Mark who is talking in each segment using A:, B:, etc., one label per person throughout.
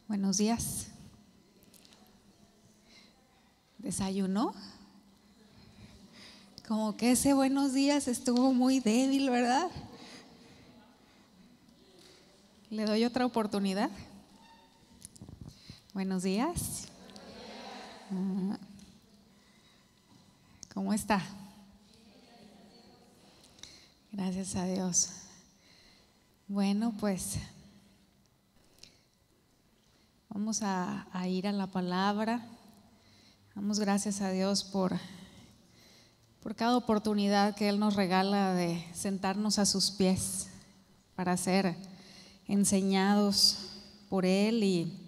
A: Buenos días. ¿Desayunó? Como que ese buenos días estuvo muy débil, ¿verdad? ¿Le doy otra oportunidad? Buenos días. ¿Cómo está? Gracias a Dios. Bueno, pues vamos a ir a la palabra. Damos gracias a Dios por cada oportunidad que Él nos regala de sentarnos a sus pies para ser enseñados por Él y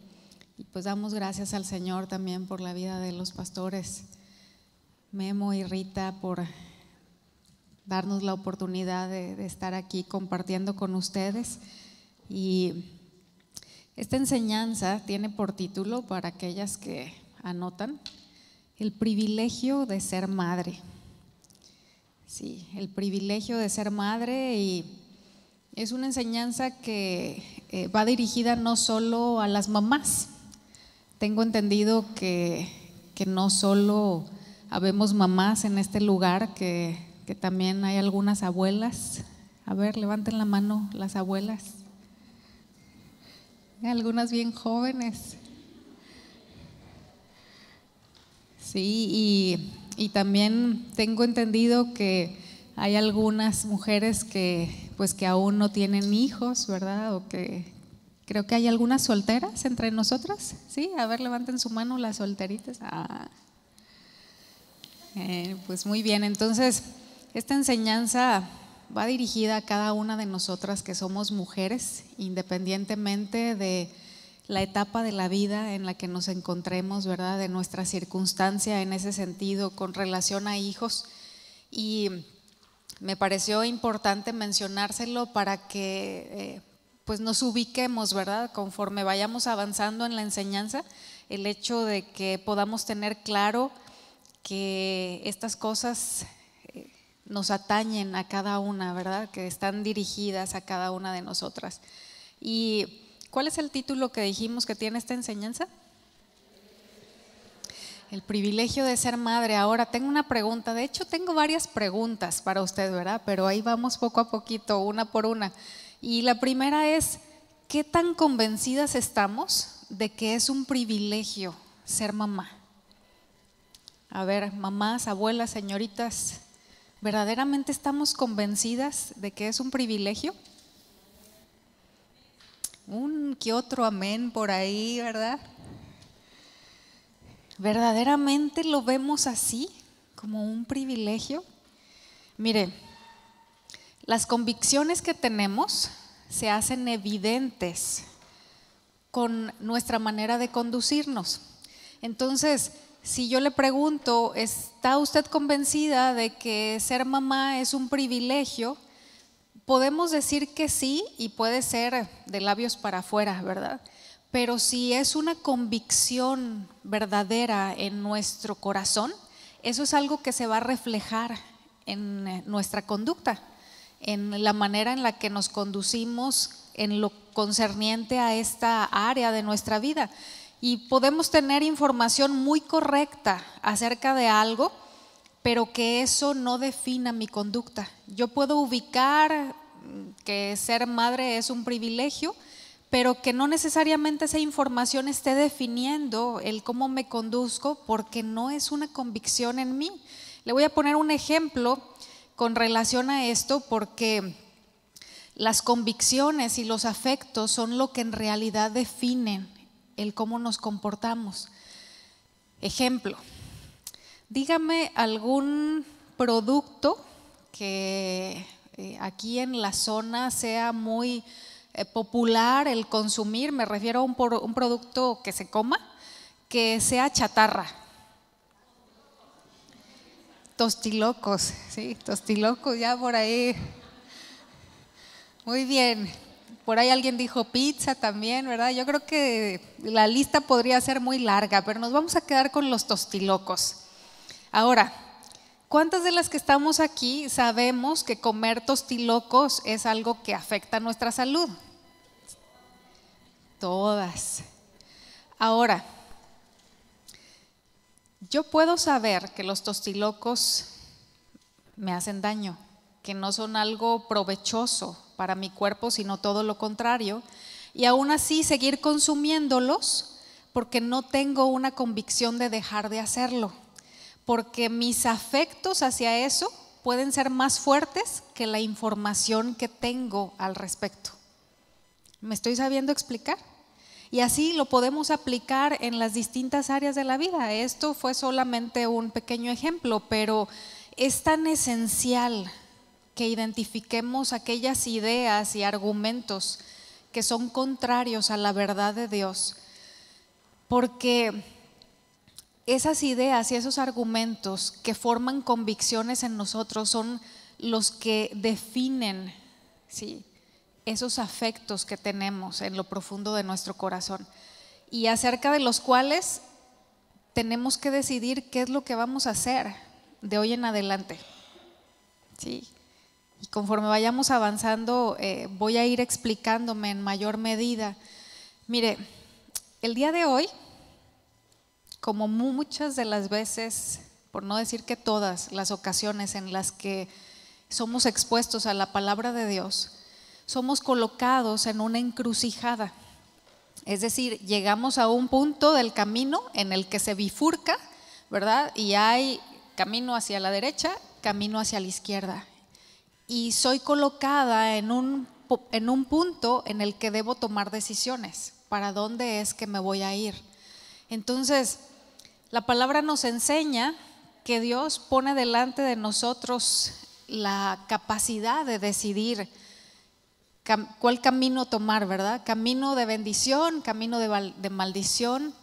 A: pues damos gracias al Señor también por la vida de los pastores Memo y Rita, por darnos la oportunidad de estar aquí compartiendo con ustedes. Y esta enseñanza tiene por título, para aquellas que anotan, el privilegio de ser madre. Sí, el privilegio de ser madre, y es una enseñanza que va dirigida no solo a las mamás. Tengo entendido que no solo habemos mamás en este lugar, que también hay algunas abuelas. A ver, levanten la mano las abuelas. Algunas bien jóvenes. Sí, y también tengo entendido que hay algunas mujeres que aún no tienen hijos, ¿verdad? O que creo que hay algunas solteras entre nosotras. Sí, a ver, levanten su mano las solteritas. Pues muy bien, entonces esta enseñanza va dirigida a cada una de nosotras que somos mujeres, independientemente de la etapa de la vida en la que nos encontremos, ¿verdad? De nuestra circunstancia en ese sentido con relación a hijos. Y me pareció importante mencionárselo para que pues nos ubiquemos, ¿verdad? Conforme vayamos avanzando en la enseñanza, el hecho de que podamos tener claro que estas cosas nos atañen a cada una, ¿verdad? Que están dirigidas a cada una de nosotras. ¿Y cuál es el título que dijimos que tiene esta enseñanza? El privilegio de ser madre. Ahora tengo una pregunta, de hecho tengo varias preguntas para usted, ¿verdad? Pero ahí vamos poco a poquito, una por una. Y la primera es, ¿qué tan convencidas estamos de que es un privilegio ser mamá? A ver, mamás, abuelas, señoritas, ¿verdaderamente estamos convencidas de que es un privilegio? Un que otro amén por ahí, ¿verdad? ¿Verdaderamente lo vemos así, como un privilegio? Mire, las convicciones que tenemos se hacen evidentes con nuestra manera de conducirnos. Entonces, si yo le pregunto, ¿está usted convencida de que ser mamá es un privilegio? Podemos decir que sí, y puede ser de labios para afuera, ¿verdad? Pero si es una convicción verdadera en nuestro corazón, eso es algo que se va a reflejar en nuestra conducta, en la manera en la que nos conducimos en lo concerniente a esta área de nuestra vida. Y podemos tener información muy correcta acerca de algo, pero que eso no defina mi conducta. Yo puedo ubicar que ser madre es un privilegio, pero que no necesariamente esa información esté definiendo el cómo me conduzco, porque no es una convicción en mí. Le voy a poner un ejemplo con relación a esto, porque las convicciones y los afectos son lo que en realidad definen el cómo nos comportamos. Ejemplo, dígame algún producto que aquí en la zona sea muy popular el consumir. Me refiero a un producto que se coma, que sea chatarra. Tostilocos, sí, tostilocos, ya por ahí. Muy bien. Por ahí alguien dijo pizza también, ¿verdad? Yo creo que la lista podría ser muy larga, pero nos vamos a quedar con los tostilocos. Ahora, ¿cuántas de las que estamos aquí sabemos que comer tostilocos es algo que afecta a nuestra salud? Todas. Ahora, yo puedo saber que los tostilocos me hacen daño, que no son algo provechoso para mi cuerpo, sino todo lo contrario, y aún así seguir consumiéndolos porque no tengo una convicción de dejar de hacerlo, porque mis afectos hacia eso pueden ser más fuertes que la información que tengo al respecto. ¿Me estoy sabiendo explicar? Y así lo podemos aplicar en las distintas áreas de la vida. Esto fue solamente un pequeño ejemplo, pero es tan esencial que identifiquemos aquellas ideas y argumentos que son contrarios a la verdad de Dios, porque esas ideas y esos argumentos que forman convicciones en nosotros son los que definen, ¿sí?, esos afectos que tenemos en lo profundo de nuestro corazón y acerca de los cuales tenemos que decidir qué es lo que vamos a hacer de hoy en adelante. Sí. Y conforme vayamos avanzando, voy a ir explicándome en mayor medida. Mire, el día de hoy, como muchas de las veces, por no decir que todas las ocasiones en las que somos expuestos a la palabra de Dios, somos colocados en una encrucijada. Es decir, llegamos a un punto del camino en el que se bifurca, ¿verdad? Y hay camino hacia la derecha, camino hacia la izquierda. Y soy colocada en un punto en el que debo tomar decisiones. ¿Para dónde es que me voy a ir? Entonces, la palabra nos enseña que Dios pone delante de nosotros la capacidad de decidir cuál camino tomar, ¿verdad? Camino de bendición, camino de maldición,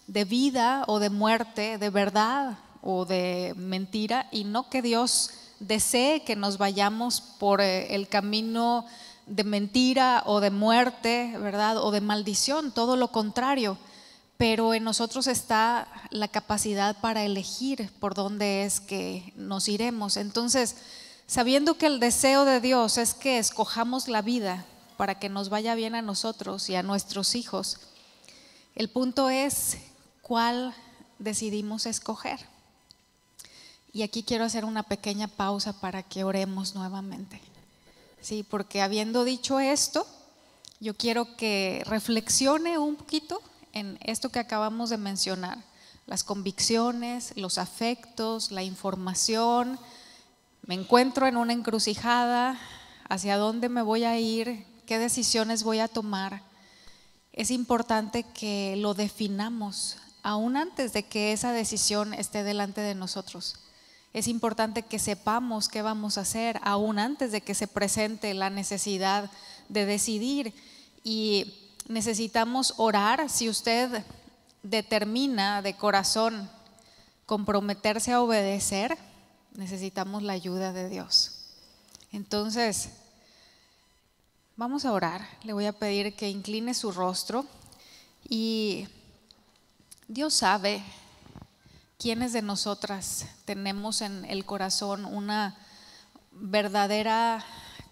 A: de vida o de muerte, de verdad o de mentira, y no que Dios desee que nos vayamos por el camino de mentira o de muerte, ¿verdad? O de maldición, todo lo contrario, pero en nosotros está la capacidad para elegir por dónde es que nos iremos. Entonces, sabiendo que el deseo de Dios es que escojamos la vida para que nos vaya bien a nosotros y a nuestros hijos, el punto es cuál decidimos escoger. Y aquí quiero hacer una pequeña pausa para que oremos nuevamente. Sí, porque habiendo dicho esto, yo quiero que reflexione un poquito en esto que acabamos de mencionar: las convicciones, los afectos, la información. Me encuentro en una encrucijada, ¿hacia dónde me voy a ir? ¿Qué decisiones voy a tomar? Es importante que lo definamos aún antes de que esa decisión esté delante de nosotros. Es importante que sepamos qué vamos a hacer aún antes de que se presente la necesidad de decidir, y necesitamos orar. Si usted determina de corazón comprometerse a obedecer, necesitamos la ayuda de Dios. Entonces, vamos a orar. Le voy a pedir que incline su rostro, y Dios sabe quiénes de nosotras tenemos en el corazón una verdadera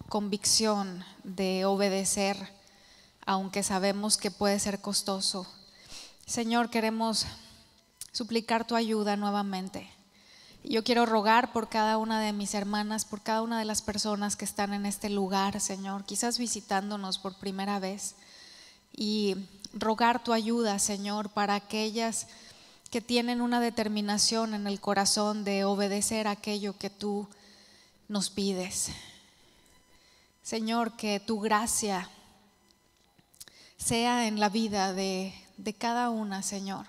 A: convicción de obedecer, aunque sabemos que puede ser costoso. Señor, queremos suplicar tu ayuda nuevamente. Yo quiero rogar por cada una de mis hermanas, por cada una de las personas que están en este lugar, Señor, quizás visitándonos por primera vez, y rogar tu ayuda, Señor, para aquellas que tienen una determinación en el corazón de obedecer aquello que tú nos pides. Señor, que tu gracia sea en la vida de cada una, Señor,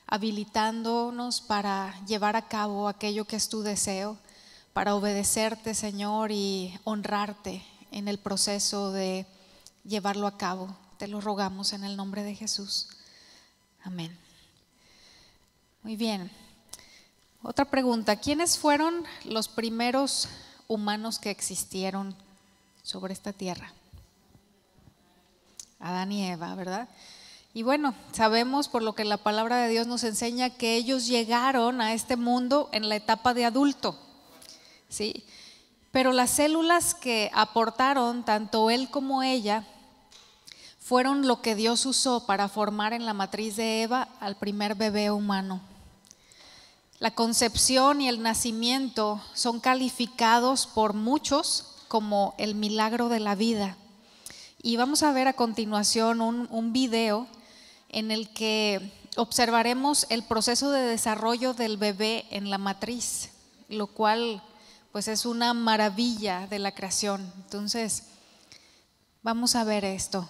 A: habilitándonos para llevar a cabo aquello que es tu deseo, para obedecerte, Señor, y honrarte en el proceso de llevarlo a cabo. Te lo rogamos en el nombre de Jesús. Amén. Muy bien. Otra pregunta: ¿quiénes fueron los primeros humanos que existieron sobre esta tierra? Adán y Eva, ¿verdad? Y bueno, sabemos por lo que la palabra de Dios nos enseña que ellos llegaron a este mundo en la etapa de adulto, ¿sí? Pero las células que aportaron tanto él como ella fueron lo que Dios usó para formar en la matriz de Eva al primer bebé humano. La concepción y el nacimiento son calificados por muchos como el milagro de la vida. Y vamos a ver a continuación un video en el que observaremos el proceso de desarrollo del bebé en la matriz, lo cual pues es una maravilla de la creación. Entonces, vamos a ver esto.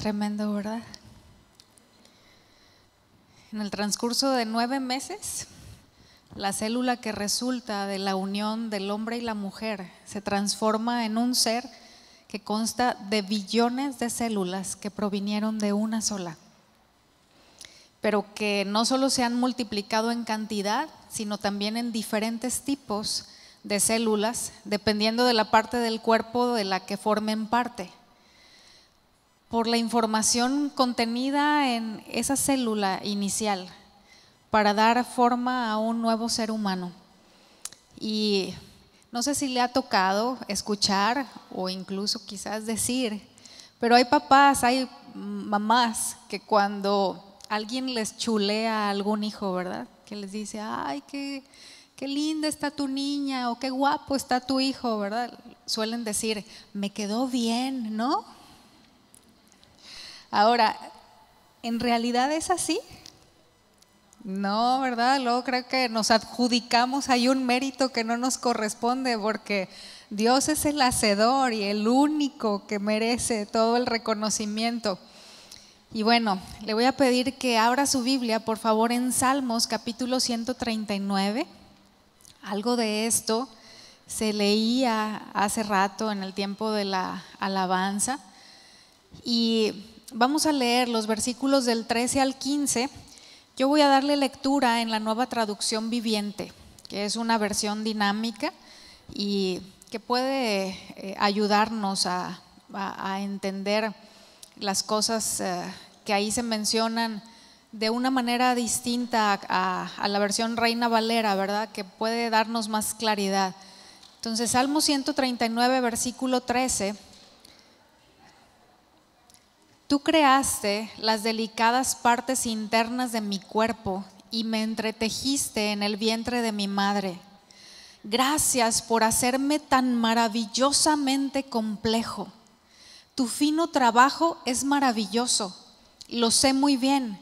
A: Tremendo, ¿verdad? En el transcurso de 9 meses, la célula que resulta de la unión del hombre y la mujer se transforma en un ser que consta de billones de células que provinieron de una sola, pero que no solo se han multiplicado en cantidad, sino también en diferentes tipos de células, dependiendo de la parte del cuerpo de la que formen parte. Por la información contenida en esa célula inicial para dar forma a un nuevo ser humano. Y no sé si le ha tocado escuchar o incluso quizás decir, pero hay papás, hay mamás que cuando alguien les chulea a algún hijo, ¿verdad? Que les dice, ay, qué linda está tu niña o qué guapo está tu hijo, ¿verdad? Suelen decir, me quedó bien, ¿no? Ahora, ¿en realidad es así? No, ¿verdad? Luego creo que nos adjudicamos ahí un mérito que no nos corresponde, porque Dios es el hacedor y el único que merece todo el reconocimiento. Y bueno, le voy a pedir que abra su Biblia, por favor, en Salmos capítulo 139. Algo de esto se leía hace rato en el tiempo de la alabanza. Y vamos a leer los versículos del 13 al 15. Yo voy a darle lectura en la Nueva Traducción Viviente, que es una versión dinámica y que puede ayudarnos a entender las cosas que ahí se mencionan de una manera distinta a la versión Reina Valera, ¿verdad? Que puede darnos más claridad. Entonces, Salmo 139, versículo 13. Tú creaste las delicadas partes internas de mi cuerpo y me entretejiste en el vientre de mi madre. Gracias por hacerme tan maravillosamente complejo. Tu fino trabajo es maravilloso, lo sé muy bien.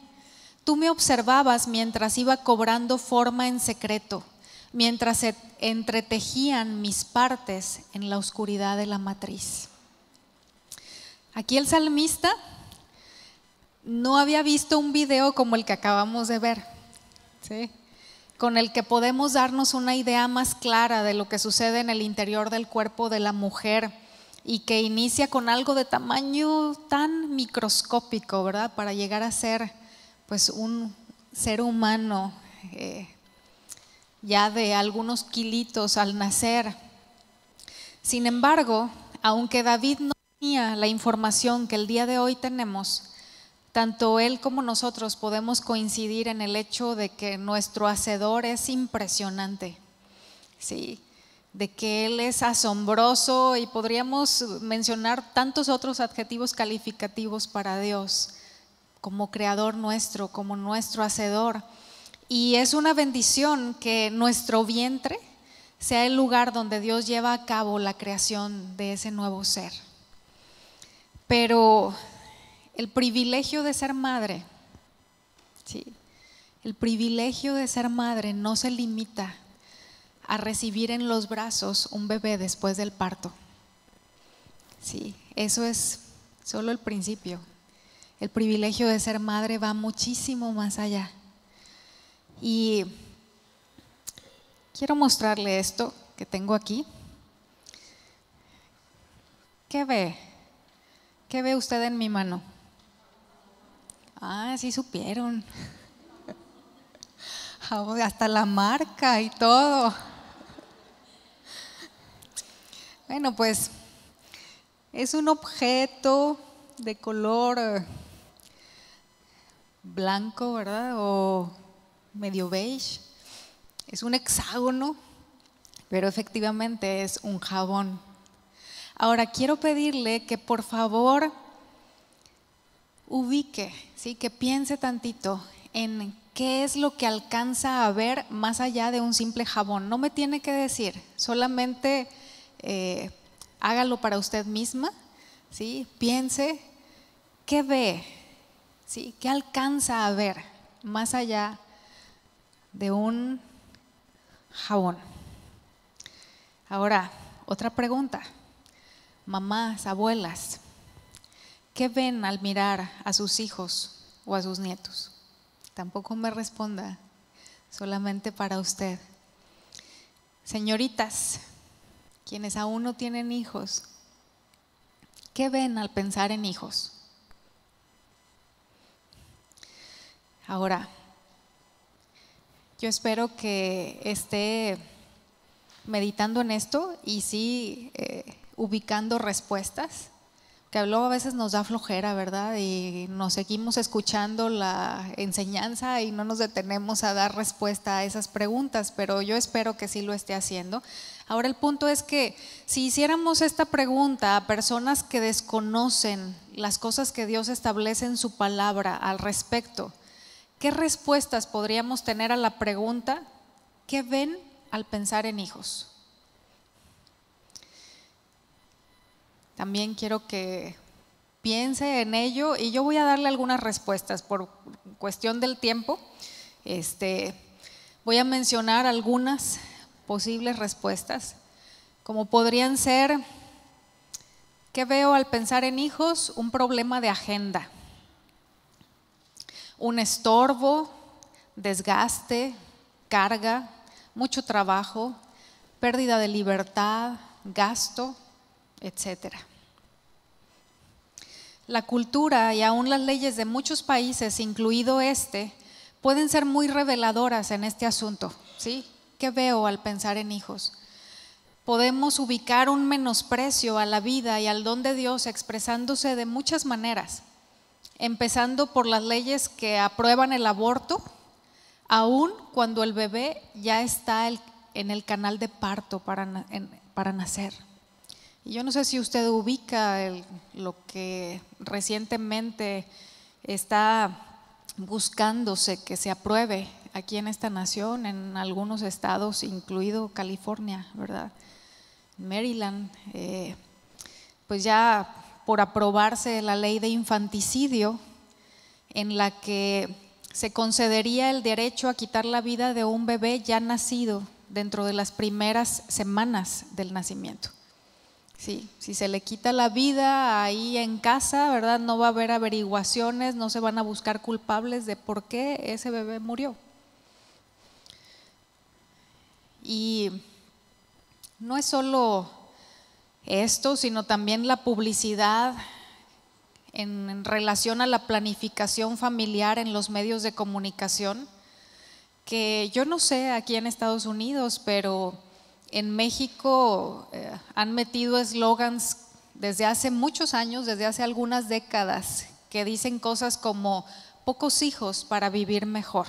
A: Tú me observabas mientras iba cobrando forma en secreto, mientras se entretejían mis partes en la oscuridad de la matriz. Aquí el salmista no había visto un video como el que acabamos de ver, ¿sí? Con el que podemos darnos una idea más clara de lo que sucede en el interior del cuerpo de la mujer y que inicia con algo de tamaño tan microscópico, ¿verdad? Para llegar a ser pues un ser humano ya de algunos kilitos al nacer. Sin embargo, aunque David no tenía la información que el día de hoy tenemos, tanto él como nosotros podemos coincidir en el hecho de que nuestro hacedor es impresionante, ¿sí? De que él es asombroso y podríamos mencionar tantos otros adjetivos calificativos para Dios como creador nuestro, como nuestro hacedor. Y es una bendición que nuestro vientre sea el lugar donde Dios lleva a cabo la creación de ese nuevo ser. Pero el privilegio de ser madre, ¿sí? El privilegio de ser madre no se limita a recibir en los brazos un bebé después del parto. Sí, eso es solo el principio. El privilegio de ser madre va muchísimo más allá. Y quiero mostrarle esto que tengo aquí. ¿Qué ve? ¿Qué ve usted en mi mano? Ah, sí supieron. Hasta la marca y todo. Bueno, pues es un objeto de color blanco, ¿verdad? O medio beige. Es un hexágono, pero efectivamente es un jabón. Ahora quiero pedirle que por favor ubique, ¿sí? Que piense tantito en qué es lo que alcanza a ver más allá de un simple jabón. No me tiene que decir, solamente hágalo para usted misma, ¿sí? Piense qué ve, ¿sí? ¿Qué alcanza a ver más allá de un jabón? Ahora, otra pregunta. Mamás, abuelas, ¿qué ven al mirar a sus hijos o a sus nietos? Tampoco me responda, solamente para usted. Señoritas, quienes aún no tienen hijos, ¿Qué ven al pensar en hijos? Ahora, yo espero que esté meditando en esto y sí ubicando respuestas, que luego a veces nos da flojera, ¿verdad? Y nos seguimos escuchando la enseñanza y no nos detenemos a dar respuesta a esas preguntas, pero yo espero que sí lo esté haciendo. Ahora el punto es que si hiciéramos esta pregunta a personas que desconocen las cosas que Dios establece en su palabra al respecto, ¿qué respuestas podríamos tener a la pregunta ¿qué ven al pensar en hijos? También quiero que piense en ello y yo voy a darle algunas respuestas por cuestión del tiempo. Voy a mencionar algunas posibles respuestas, como podrían ser: ¿qué veo al pensar en hijos? Un problema de agenda, un estorbo, desgaste, carga, mucho trabajo, pérdida de libertad, gasto, etcétera. La cultura y aún las leyes de muchos países, incluido pueden ser muy reveladoras en este asunto, ¿sí? ¿Qué veo al pensar en hijos? Podemos ubicar un menosprecio a la vida y al don de Dios expresándose de muchas maneras, empezando por las leyes que aprueban el aborto, aun cuando el bebé ya está en el canal de parto para nacer. Y yo no sé si usted ubica lo que recientemente está buscándose que se apruebe aquí en esta nación, en algunos estados, incluido California, ¿verdad? Maryland, pues ya por aprobarse la ley de infanticidio, en la que se concedería el derecho a quitar la vida de un bebé ya nacido dentro de las primeras semanas del nacimiento. Sí, si se le quita la vida ahí en casa, ¿verdad? No va a haber averiguaciones, no se van a buscar culpables de por qué ese bebé murió. Y no es solo esto, sino también la publicidad en relación a la planificación familiar en los medios de comunicación, que yo no sé aquí en Estados Unidos, pero en México han metido eslogans desde hace muchos años, desde hace algunas décadas, que dicen cosas como pocos hijos para vivir mejor.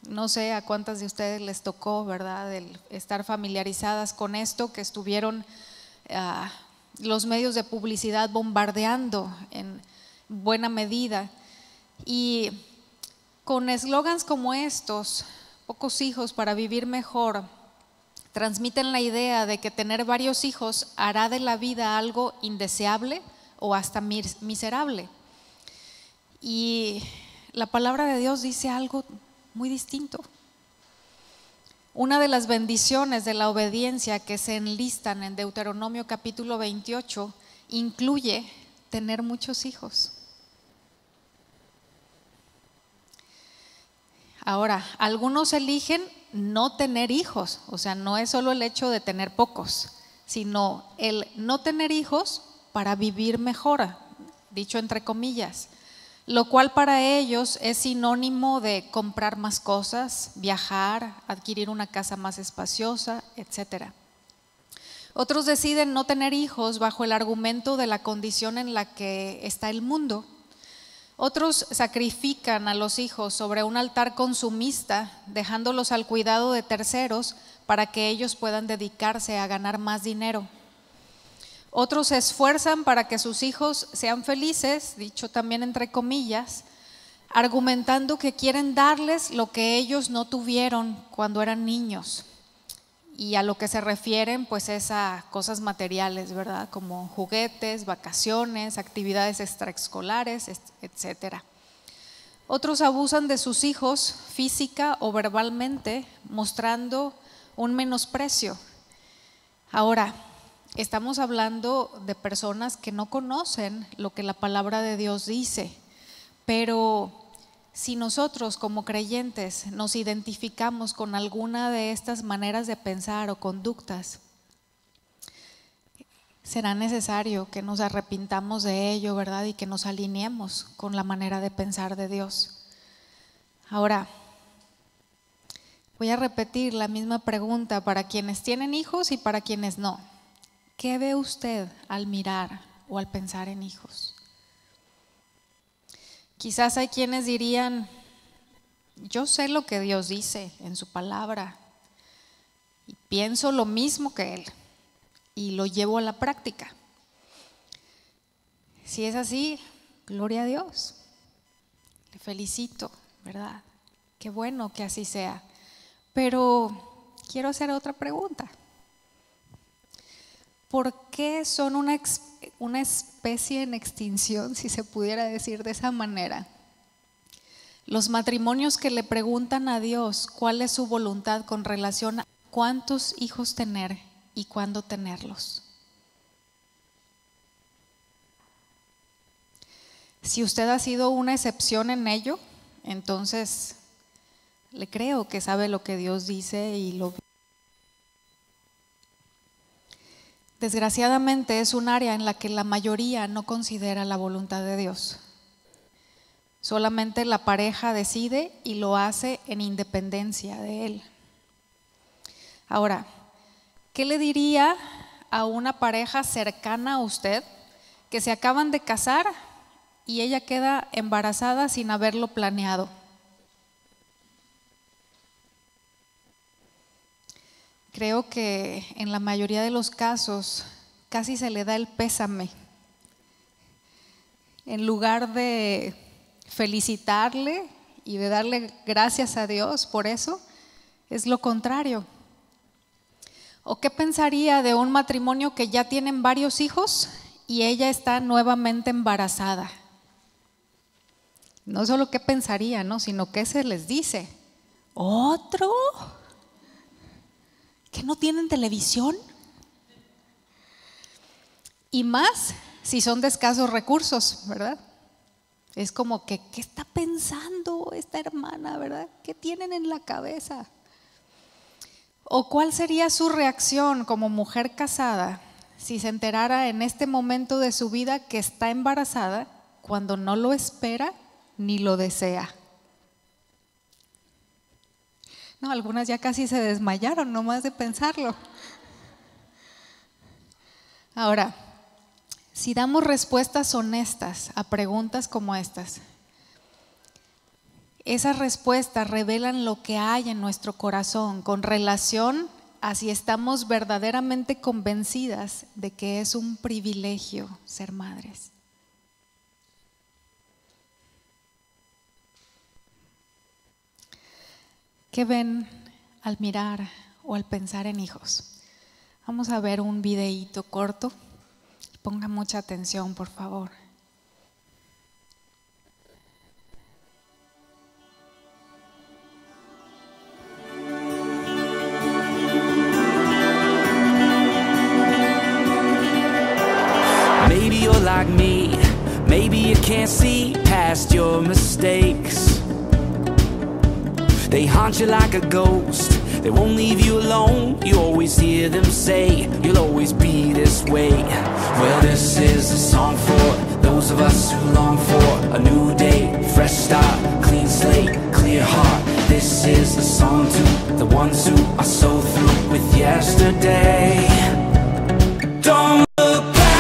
A: No sé a cuántas de ustedes les tocó, ¿verdad?, el estar familiarizadas con esto, que estuvieron los medios de publicidad bombardeando en buena medida. Y con eslogans como estos, pocos hijos para vivir mejor, transmiten la idea de que tener varios hijos hará de la vida algo indeseable o hasta miserable. Y la palabra de Dios dice algo muy distinto. Una de las bendiciones de la obediencia que se enlistan en Deuteronomio capítulo 28 incluye tener muchos hijos. Ahora, algunos eligen no tener hijos, o sea, no es solo el hecho de tener pocos, sino el no tener hijos para vivir mejor, dicho entre comillas, lo cual para ellos es sinónimo de comprar más cosas, viajar, adquirir una casa más espaciosa, etcétera. Otros deciden no tener hijos bajo el argumento de la condición en la que está el mundo. Otros sacrifican a los hijos sobre un altar consumista, dejándolos al cuidado de terceros para que ellos puedan dedicarse a ganar más dinero. Otros se esfuerzan para que sus hijos sean felices, dicho también entre comillas, argumentando que quieren darles lo que ellos no tuvieron cuando eran niños. Y a lo que se refieren pues es a cosas materiales, ¿verdad? Como juguetes, vacaciones, actividades extraescolares, etcétera. Otros abusan de sus hijos física o verbalmente, mostrando un menosprecio. Ahora, estamos hablando de personas que no conocen lo que la palabra de Dios dice, pero si nosotros como creyentes nos identificamos con alguna de estas maneras de pensar o conductas, será necesario que nos arrepintamos de ello, ¿verdad? Y que nos alineemos con la manera de pensar de Dios. Ahora, voy a repetir la misma pregunta para quienes tienen hijos y para quienes no. ¿Qué ve usted al mirar o al pensar en hijos? Quizás hay quienes dirían: yo sé lo que Dios dice en su palabra y pienso lo mismo que Él y lo llevo a la práctica. Si es así, gloria a Dios. Le felicito, ¿verdad? Qué bueno que así sea. Pero quiero hacer otra pregunta. ¿Por qué son una especie en extinción, si se pudiera decir de esa manera? Los matrimonios que le preguntan a Dios cuál es su voluntad con relación a cuántos hijos tener y cuándo tenerlos. Si usted ha sido una excepción en ello, entonces le creo que sabe lo que Dios dice y lo. Desgraciadamente es un área en la que la mayoría no considera la voluntad de Dios. Solamente la pareja decide y lo hace en independencia de Él. Ahora, ¿qué le diría a una pareja cercana a usted que se acaban de casar y ella queda embarazada sin haberlo planeado? Creo que en la mayoría de los casos casi se le da el pésame. En lugar de felicitarle y de darle gracias a Dios por eso, es lo contrario. ¿O qué pensaría de un matrimonio que ya tienen varios hijos y ella está nuevamente embarazada? No solo qué pensaría, ¿no? Sino qué se les dice. ¿Otro? ¿Que no tienen televisión? Y más si son de escasos recursos, ¿verdad? Es como que, ¿qué está pensando esta hermana, verdad? ¿Qué tienen en la cabeza? ¿O cuál sería su reacción como mujer casada si se enterara en este momento de su vida que está embarazada cuando no lo espera ni lo desea? No, algunas ya casi se desmayaron nomás de pensarlo. Ahora, si damos respuestas honestas a preguntas como estas, esas respuestas revelan lo que hay en nuestro corazón con relación a si estamos verdaderamente convencidas de que es un privilegio ser madres. ¿Qué ven al mirar o al pensar en hijos? Vamos a ver un videíto corto. Ponga mucha atención, por favor.
B: Maybe you're like me, maybe you can't see past your mistakes. They haunt you like a ghost, they won't leave you alone. You always hear them say, you'll always be this way. Well, this is a song for those of us who long for a new day, fresh start, clean slate, clear heart. This is a song to the ones who are so through with yesterday. Don't look back.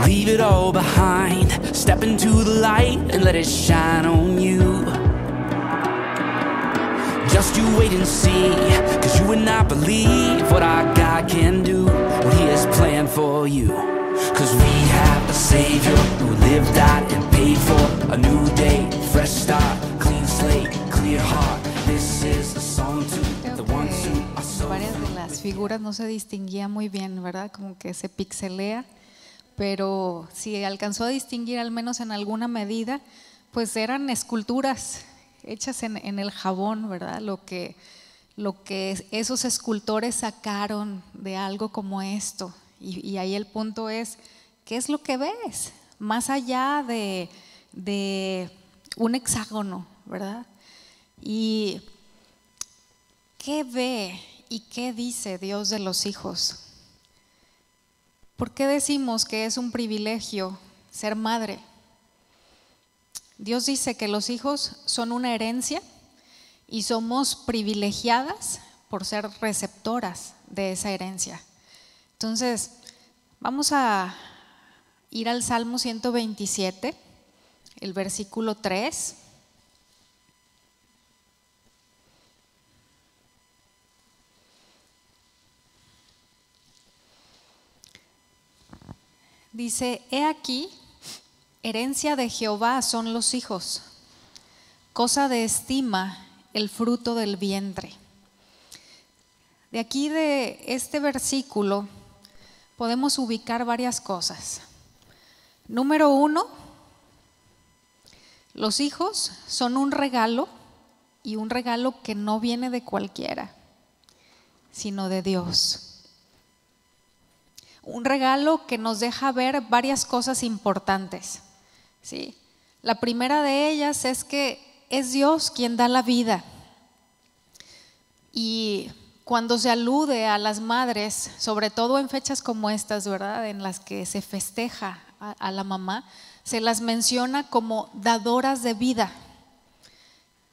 B: Leave it all behind, step into the light and let it shine on you. Just you wait and see, cause you would not believe what our God can do, what He has planned for you. Cause we have a savior who lived, died, and paid for a new day, fresh start, clean slate, clear heart. This is a song to the ones who are so.
A: Varias de las figuras no se distinguía muy bien, ¿verdad? Como que se pixelea, pero si alcanzó a distinguir al menos en alguna medida, pues eran esculturas hechas en el jabón, ¿verdad? Lo que esos escultores sacaron de algo como esto. Y ahí el punto es, ¿qué es lo que ves? Más allá de un hexágono, ¿verdad? Y ¿qué ve y qué dice Dios de los hijos? ¿Por qué decimos que es un privilegio ser madre? Dios dice que los hijos son una herencia y somos privilegiadas por ser receptoras de esa herencia. Entonces, vamos a ir al Salmo 127, el versículo 3. Dice: he aquí, herencia de Jehová son los hijos, cosa de estima el fruto del vientre. De aquí, de este versículo, podemos ubicar varias cosas. Número 1, los hijos son un regalo, y un regalo que no viene de cualquiera, sino de Dios. Un regalo que nos deja ver varias cosas importantes, ¿sí? La primera de ellas es que es Dios quien da la vida. Y cuando se alude a las madres, sobre todo en fechas como estas, ¿verdad?, en las que se festeja a la mamá, se las menciona como dadoras de vida.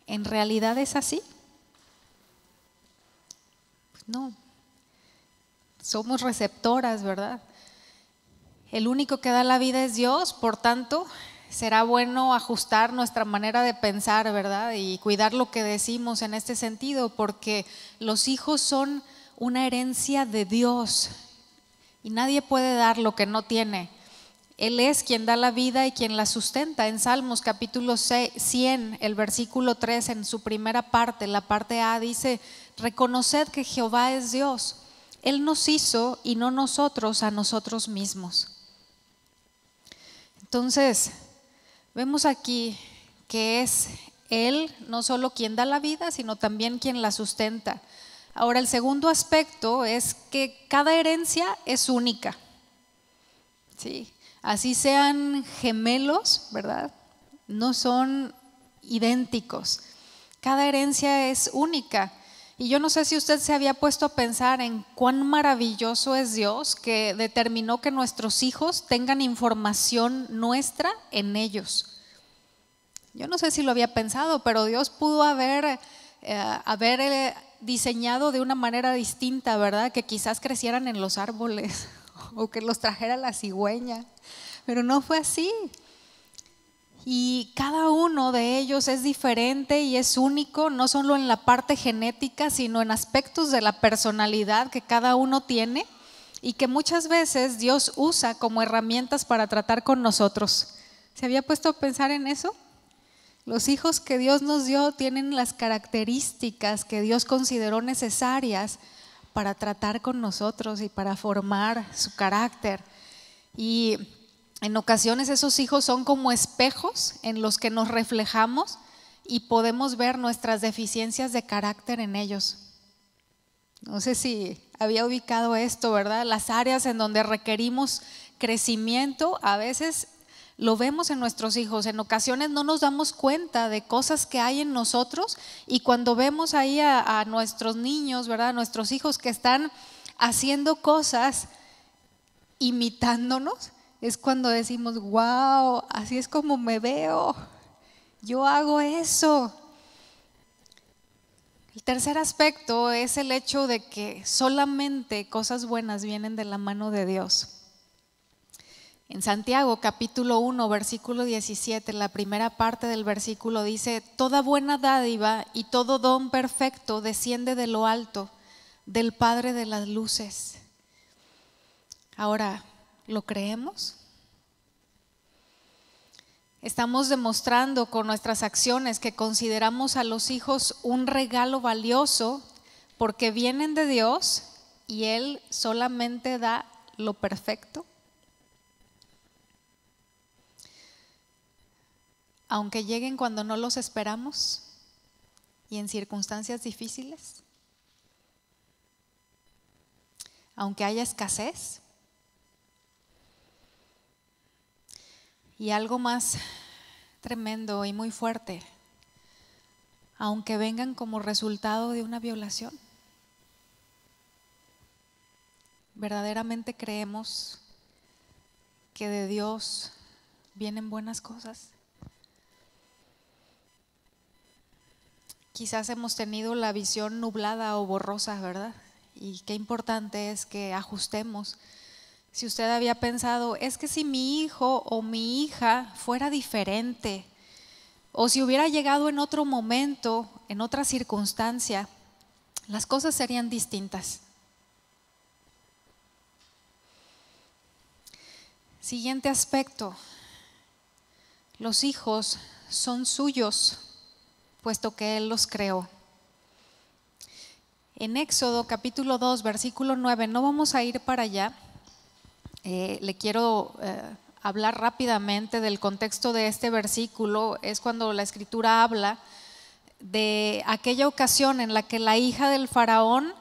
A: ¿En realidad es así? No. Somos receptoras, ¿verdad? El único que da la vida es Dios, por tanto, será bueno ajustar nuestra manera de pensar, ¿verdad? Y cuidar lo que decimos en este sentido, porque los hijos son una herencia de Dios y nadie puede dar lo que no tiene. Él es quien da la vida y quien la sustenta. En Salmos capítulo 100, el versículo 3, en su primera parte, la parte A, dice: reconoced que Jehová es Dios. Él nos hizo y no nosotros a nosotros mismos. Entonces, vemos aquí que es Él no solo quien da la vida, sino también quien la sustenta. Ahora, el segundo aspecto es que cada herencia es única, ¿sí? Así sean gemelos, ¿verdad? No son idénticos. Cada herencia es única. Y yo no sé si usted se había puesto a pensar en cuán maravilloso es Dios, que determinó que nuestros hijos tengan información nuestra en ellos. Yo no sé si lo había pensado, pero Dios pudo haber diseñado de una manera distinta, ¿verdad? Que quizás crecieran en los árboles o que los trajera la cigüeña, pero no fue así. Y cada uno de ellos es diferente y es único, no solo en la parte genética, sino en aspectos de la personalidad que cada uno tiene y que muchas veces Dios usa como herramientas para tratar con nosotros. ¿Se había puesto a pensar en eso? Los hijos que Dios nos dio tienen las características que Dios consideró necesarias para tratar con nosotros y para formar su carácter. Y en ocasiones esos hijos son como espejos en los que nos reflejamos y podemos ver nuestras deficiencias de carácter en ellos. No sé si había ubicado esto, ¿verdad? Las áreas en donde requerimos crecimiento, a veces lo vemos en nuestros hijos. En ocasiones no nos damos cuenta de cosas que hay en nosotros, y cuando vemos ahí a nuestros niños, ¿verdad?, a nuestros hijos que están haciendo cosas imitándonos, es cuando decimos: wow, así es como me veo, yo hago eso. El tercer aspecto es el hecho de que solamente cosas buenas vienen de la mano de Dios. En Santiago capítulo 1 versículo 17, la primera parte del versículo dice: toda buena dádiva y todo don perfecto desciende de lo alto, del Padre de las luces. Ahora, ¿lo creemos? Estamos demostrando con nuestras acciones que consideramos a los hijos un regalo valioso porque vienen de Dios y Él solamente da lo perfecto. Aunque lleguen cuando no los esperamos y en circunstancias difíciles, aunque haya escasez. Y algo más tremendo y muy fuerte, aunque vengan como resultado de una violación. ¿Verdaderamente creemos que de Dios vienen buenas cosas? Quizás hemos tenido la visión nublada o borrosa, ¿verdad? Y qué importante es que ajustemos. Si usted había pensado, es que si mi hijo o mi hija fuera diferente, o si hubiera llegado en otro momento, en otra circunstancia, las cosas serían distintas. Siguiente aspecto, los hijos son suyos, puesto que Él los creó. En Éxodo capítulo 2, versículo 9, no vamos a ir para allá. Le quiero hablar rápidamente del contexto de este versículo. Es cuando la Escritura habla de aquella ocasión en la que la hija del faraón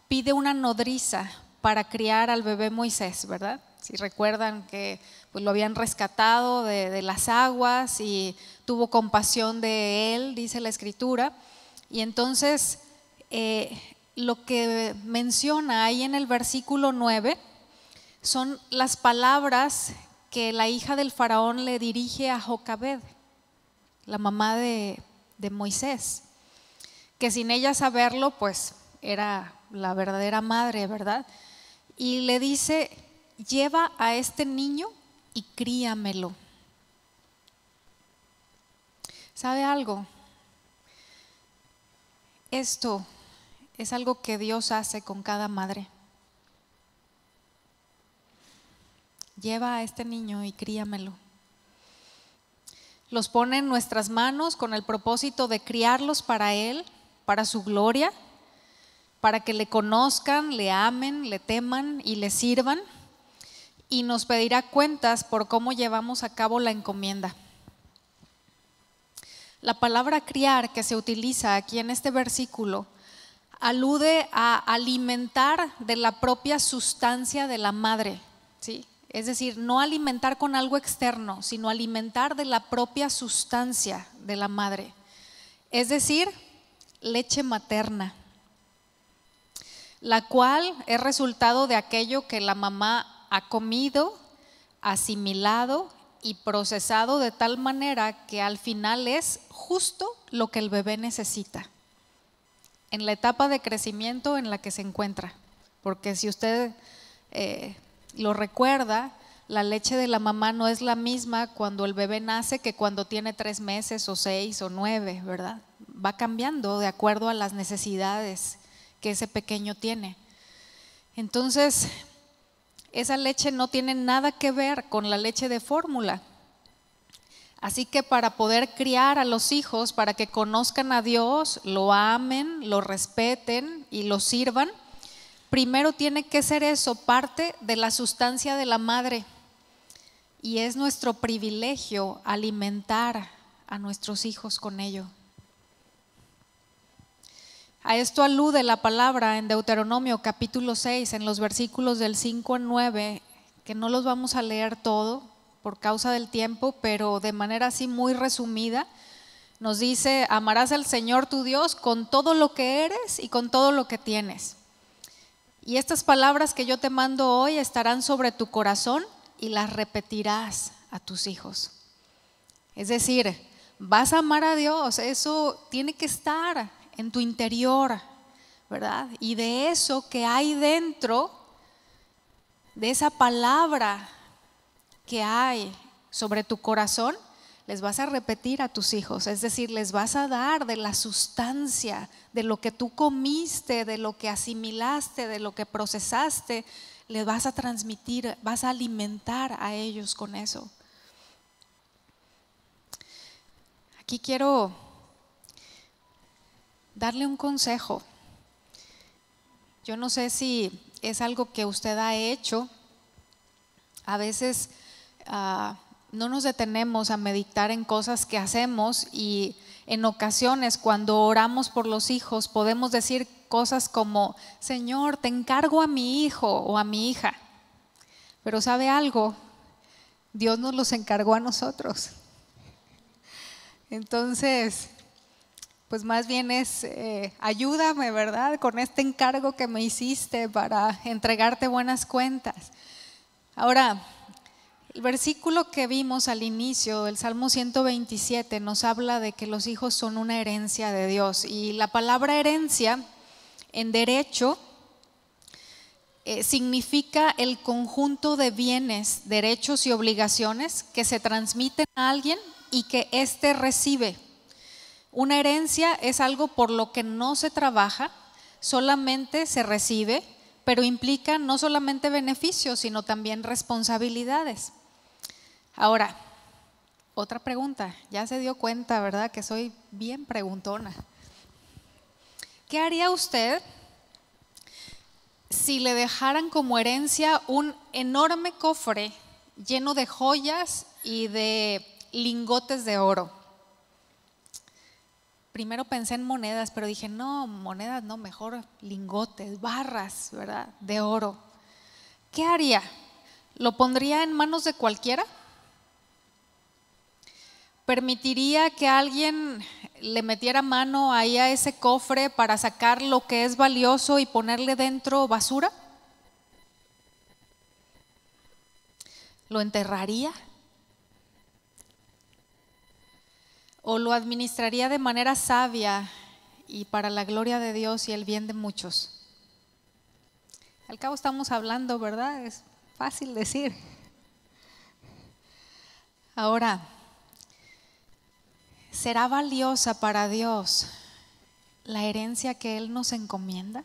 A: pide una nodriza para criar al bebé Moisés, ¿verdad? Si recuerdan que pues, lo habían rescatado de las aguas y tuvo compasión de él, dice la Escritura. Y entonces lo que menciona ahí en el versículo 9 son las palabras que la hija del faraón le dirige a Jocabed, la mamá de Moisés, que sin ella saberlo pues era la verdadera madre, ¿verdad? Y le dice, lleva a este niño y críamelo. ¿Sabe algo? Esto es algo que Dios hace con cada madre. Lleva a este niño y críamelo. Los pone en nuestras manos con el propósito de criarlos para Él, para su gloria, para que le conozcan, le amen, le teman y le sirvan, y nos pedirá cuentas por cómo llevamos a cabo la encomienda. La palabra criar que se utiliza aquí en este versículo alude a alimentar de la propia sustancia de la madre, ¿sí? Es decir, no alimentar con algo externo, sino alimentar de la propia sustancia de la madre. Es decir, leche materna, la cual es resultado de aquello que la mamá ha comido, asimilado y procesado de tal manera que al final es justo lo que el bebé necesita en la etapa de crecimiento en la que se encuentra. Porque si usted lo recuerda, la leche de la mamá no es la misma cuando el bebé nace que cuando tiene 3 meses o 6 o 9, ¿verdad? Va cambiando de acuerdo a las necesidades que ese pequeño tiene. Entonces, esa leche no tiene nada que ver con la leche de fórmula. Así que para poder criar a los hijos, para que conozcan a Dios, lo amen, lo respeten y lo sirvan, primero tiene que ser eso, parte de la sustancia de la madre. Y es nuestro privilegio alimentar a nuestros hijos con ello. A esto alude la palabra en Deuteronomio capítulo 6, en los versículos del 5 al 9, que no los vamos a leer todo por causa del tiempo, pero de manera así muy resumida, nos dice: amarás al Señor tu Dios con todo lo que eres y con todo lo que tienes. Y estas palabras que yo te mando hoy estarán sobre tu corazón y las repetirás a tus hijos. Es decir, vas a amar a Dios, eso tiene que estar en tu interior, ¿verdad? Y de eso que hay dentro, de esa palabra que hay sobre tu corazón, les vas a repetir a tus hijos, es decir, les vas a dar de la sustancia, de lo que tú comiste, de lo que asimilaste, de lo que procesaste, les vas a transmitir, vas a alimentar a ellos con eso. Aquí quiero darle un consejo. Yo no sé si es algo que usted ha hecho. A veces no nos detenemos a meditar en cosas que hacemos, y en ocasiones cuando oramos por los hijos podemos decir cosas como: Señor, te encargo a mi hijo o a mi hija. Pero ¿sabe algo? Dios nos los encargó a nosotros. Entonces, pues más bien es ayúdame, ¿verdad?, con este encargo que me hiciste para entregarte buenas cuentas. Ahora, el versículo que vimos al inicio, el Salmo 127, nos habla de que los hijos son una herencia de Dios. Y la palabra herencia en derecho significa el conjunto de bienes, derechos y obligaciones que se transmiten a alguien y que éste recibe. Una herencia es algo por lo que no se trabaja, solamente se recibe, pero implica no solamente beneficios, sino también responsabilidades. Ahora, otra pregunta. Ya se dio cuenta, ¿verdad?, que soy bien preguntona. ¿Qué haría usted si le dejaran como herencia un enorme cofre lleno de joyas y de lingotes de oro? Primero pensé en monedas, pero dije, no, monedas no, mejor lingotes, barras, ¿verdad?, de oro. ¿Qué haría? ¿Lo pondría en manos de cualquiera? ¿Permitiría que alguien le metiera mano ahí a ese cofre para sacar lo que es valioso y ponerle dentro basura? ¿Lo enterraría? ¿O lo administraría de manera sabia y para la gloria de Dios y el bien de muchos? Al cabo estamos hablando, ¿verdad? Es fácil decir. Ahora, ¿será valiosa para Dios la herencia que Él nos encomienda?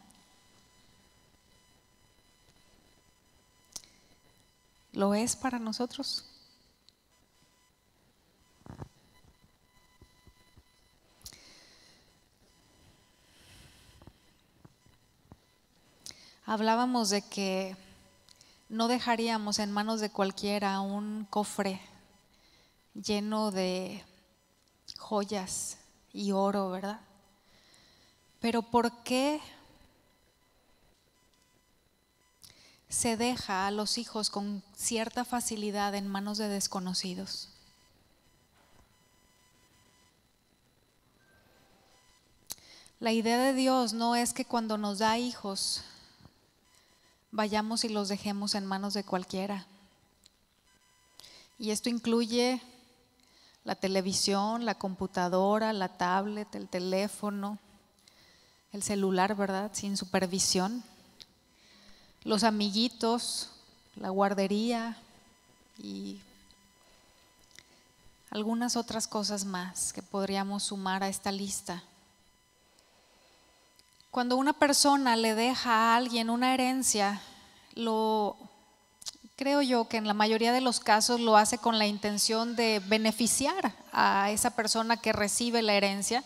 A: ¿Lo es para nosotros? Hablábamos de que no dejaríamos en manos de cualquiera un cofre lleno de joyas y oro, ¿verdad? Pero ¿por qué se deja a los hijos con cierta facilidad en manos de desconocidos? La idea de Dios no es que cuando nos da hijos vayamos y los dejemos en manos de cualquiera. Y esto incluye la televisión, la computadora, la tablet, el teléfono, el celular, ¿verdad?, sin supervisión, los amiguitos, la guardería y algunas otras cosas más que podríamos sumar a esta lista. Cuando una persona le deja a alguien una herencia, creo yo que en la mayoría de los casos lo hace con la intención de beneficiar a esa persona que recibe la herencia,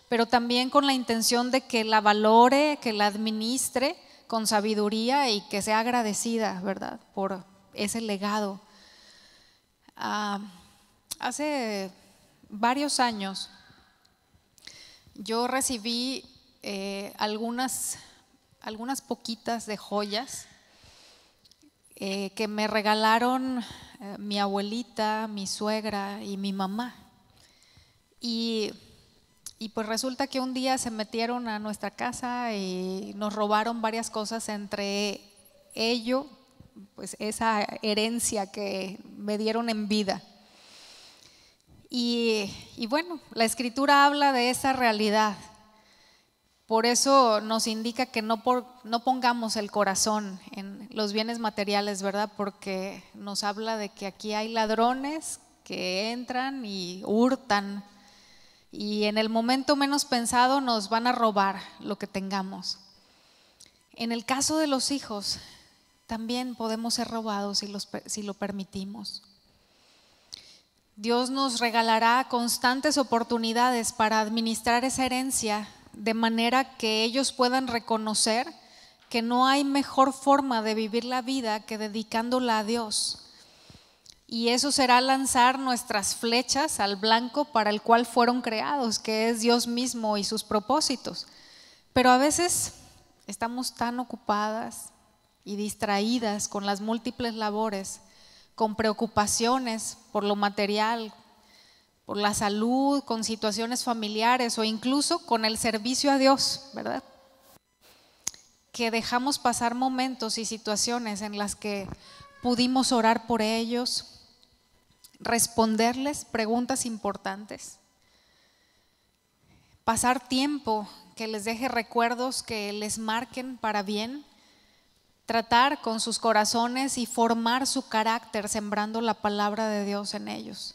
A: pero también con la intención de que la valore, que la administre con sabiduría y que sea agradecida, ¿verdad?, por ese legado. Hace varios años yo recibí algunas poquitas de joyas que me regalaron mi abuelita, mi suegra y mi mamá. Y pues resulta que un día se metieron a nuestra casa y nos robaron varias cosas, entre ello pues esa herencia que me dieron en vida. Y bueno, la Escritura habla de esa realidad. Por eso nos indica que no pongamos el corazón en los bienes materiales, ¿verdad? Porque nos habla de que aquí hay ladrones que entran y hurtan, y en el momento menos pensado nos van a robar lo que tengamos. En el caso de los hijos, también podemos ser robados si lo permitimos. Dios nos regalará constantes oportunidades para administrar esa herencia de manera que ellos puedan reconocer que no hay mejor forma de vivir la vida que dedicándola a Dios. Y eso será lanzar nuestras flechas al blanco para el cual fueron creados, que es Dios mismo y sus propósitos. Pero a veces estamos tan ocupadas y distraídas con las múltiples labores, con preocupaciones por lo material, por la salud, con situaciones familiares o incluso con el servicio a Dios, ¿verdad? Que dejamos pasar momentos y situaciones en las que pudimos orar por ellos, responderles preguntas importantes, pasar tiempo que les deje recuerdos que les marquen para bien, tratar con sus corazones y formar su carácter sembrando la palabra de Dios en ellos.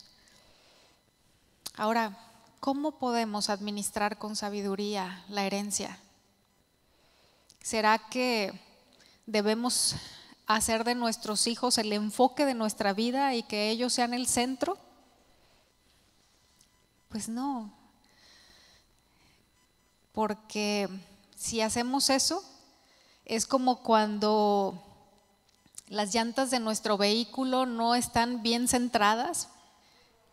A: Ahora, ¿cómo podemos administrar con sabiduría la herencia? ¿Será que debemos hacer de nuestros hijos el enfoque de nuestra vida y que ellos sean el centro? Pues no, porque si hacemos eso, es como cuando las llantas de nuestro vehículo no están bien centradas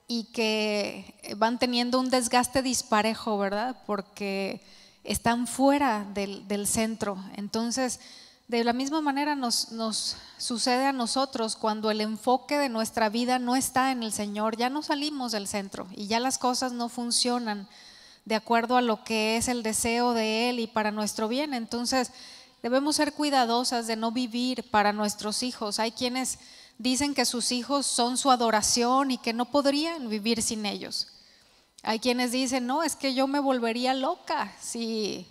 A: y que van teniendo un desgaste disparejo, ¿verdad? Porque están fuera del centro. Entonces, de la misma manera nos sucede a nosotros cuando el enfoque de nuestra vida no está en el Señor. Ya no salimos del centro y ya las cosas no funcionan de acuerdo a lo que es el deseo de Él y para nuestro bien. Entonces, debemos ser cuidadosas de no vivir para nuestros hijos. Hay quienes dicen que sus hijos son su adoración y que no podrían vivir sin ellos. Hay quienes dicen, no, es que yo me volvería loca si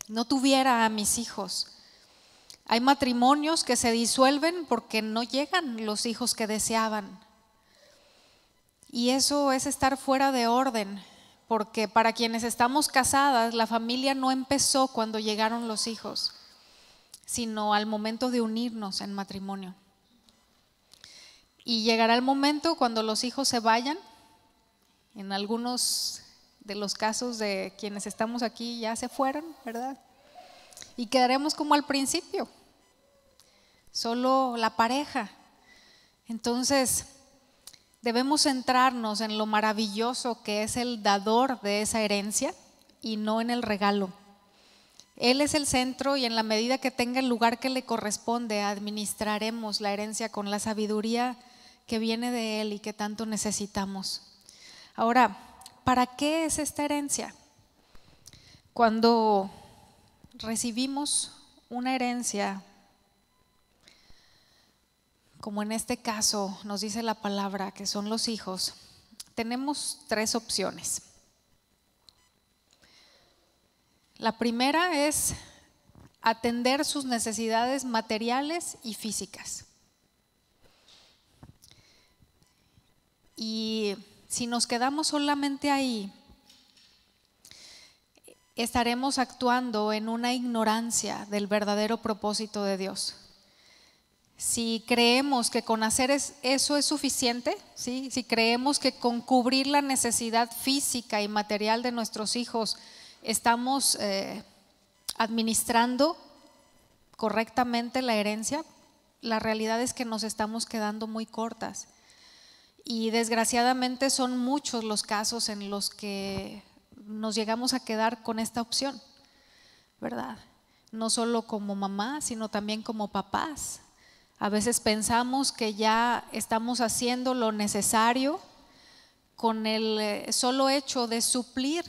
A: no tuviera a mis hijos. Hay matrimonios que se disuelven porque no llegan los hijos que deseaban. Y eso es estar fuera de orden, porque para quienes estamos casadas, la familia no empezó cuando llegaron los hijos, sino al momento de unirnos en matrimonio. Y llegará el momento cuando los hijos se vayan. En algunos de los casos de quienes estamos aquí ya se fueron, ¿verdad? Y quedaremos como al principio, solo la pareja. Entonces, debemos centrarnos en lo maravilloso que es el dador de esa herencia y no en el regalo. Él es el centro y en la medida que tenga el lugar que le corresponde, administraremos la herencia con la sabiduría que viene de Él y que tanto necesitamos. Ahora, ¿para qué es esta herencia? Cuando recibimos una herencia, como en este caso nos dice la palabra que son los hijos, tenemos tres opciones. La primera es atender sus necesidades materiales y físicas. Y si nos quedamos solamente ahí, estaremos actuando en una ignorancia del verdadero propósito de Dios. Si creemos que con hacer eso es suficiente, ¿sí? Si creemos que con cubrir la necesidad física y material de nuestros hijos estamos administrando correctamente la herencia, la realidad es que nos estamos quedando muy cortas. Y desgraciadamente son muchos los casos en los que nos llegamos a quedar con esta opción, ¿verdad? No solo como mamá, sino también como papás. A veces pensamos que ya estamos haciendo lo necesario con el solo hecho de suplir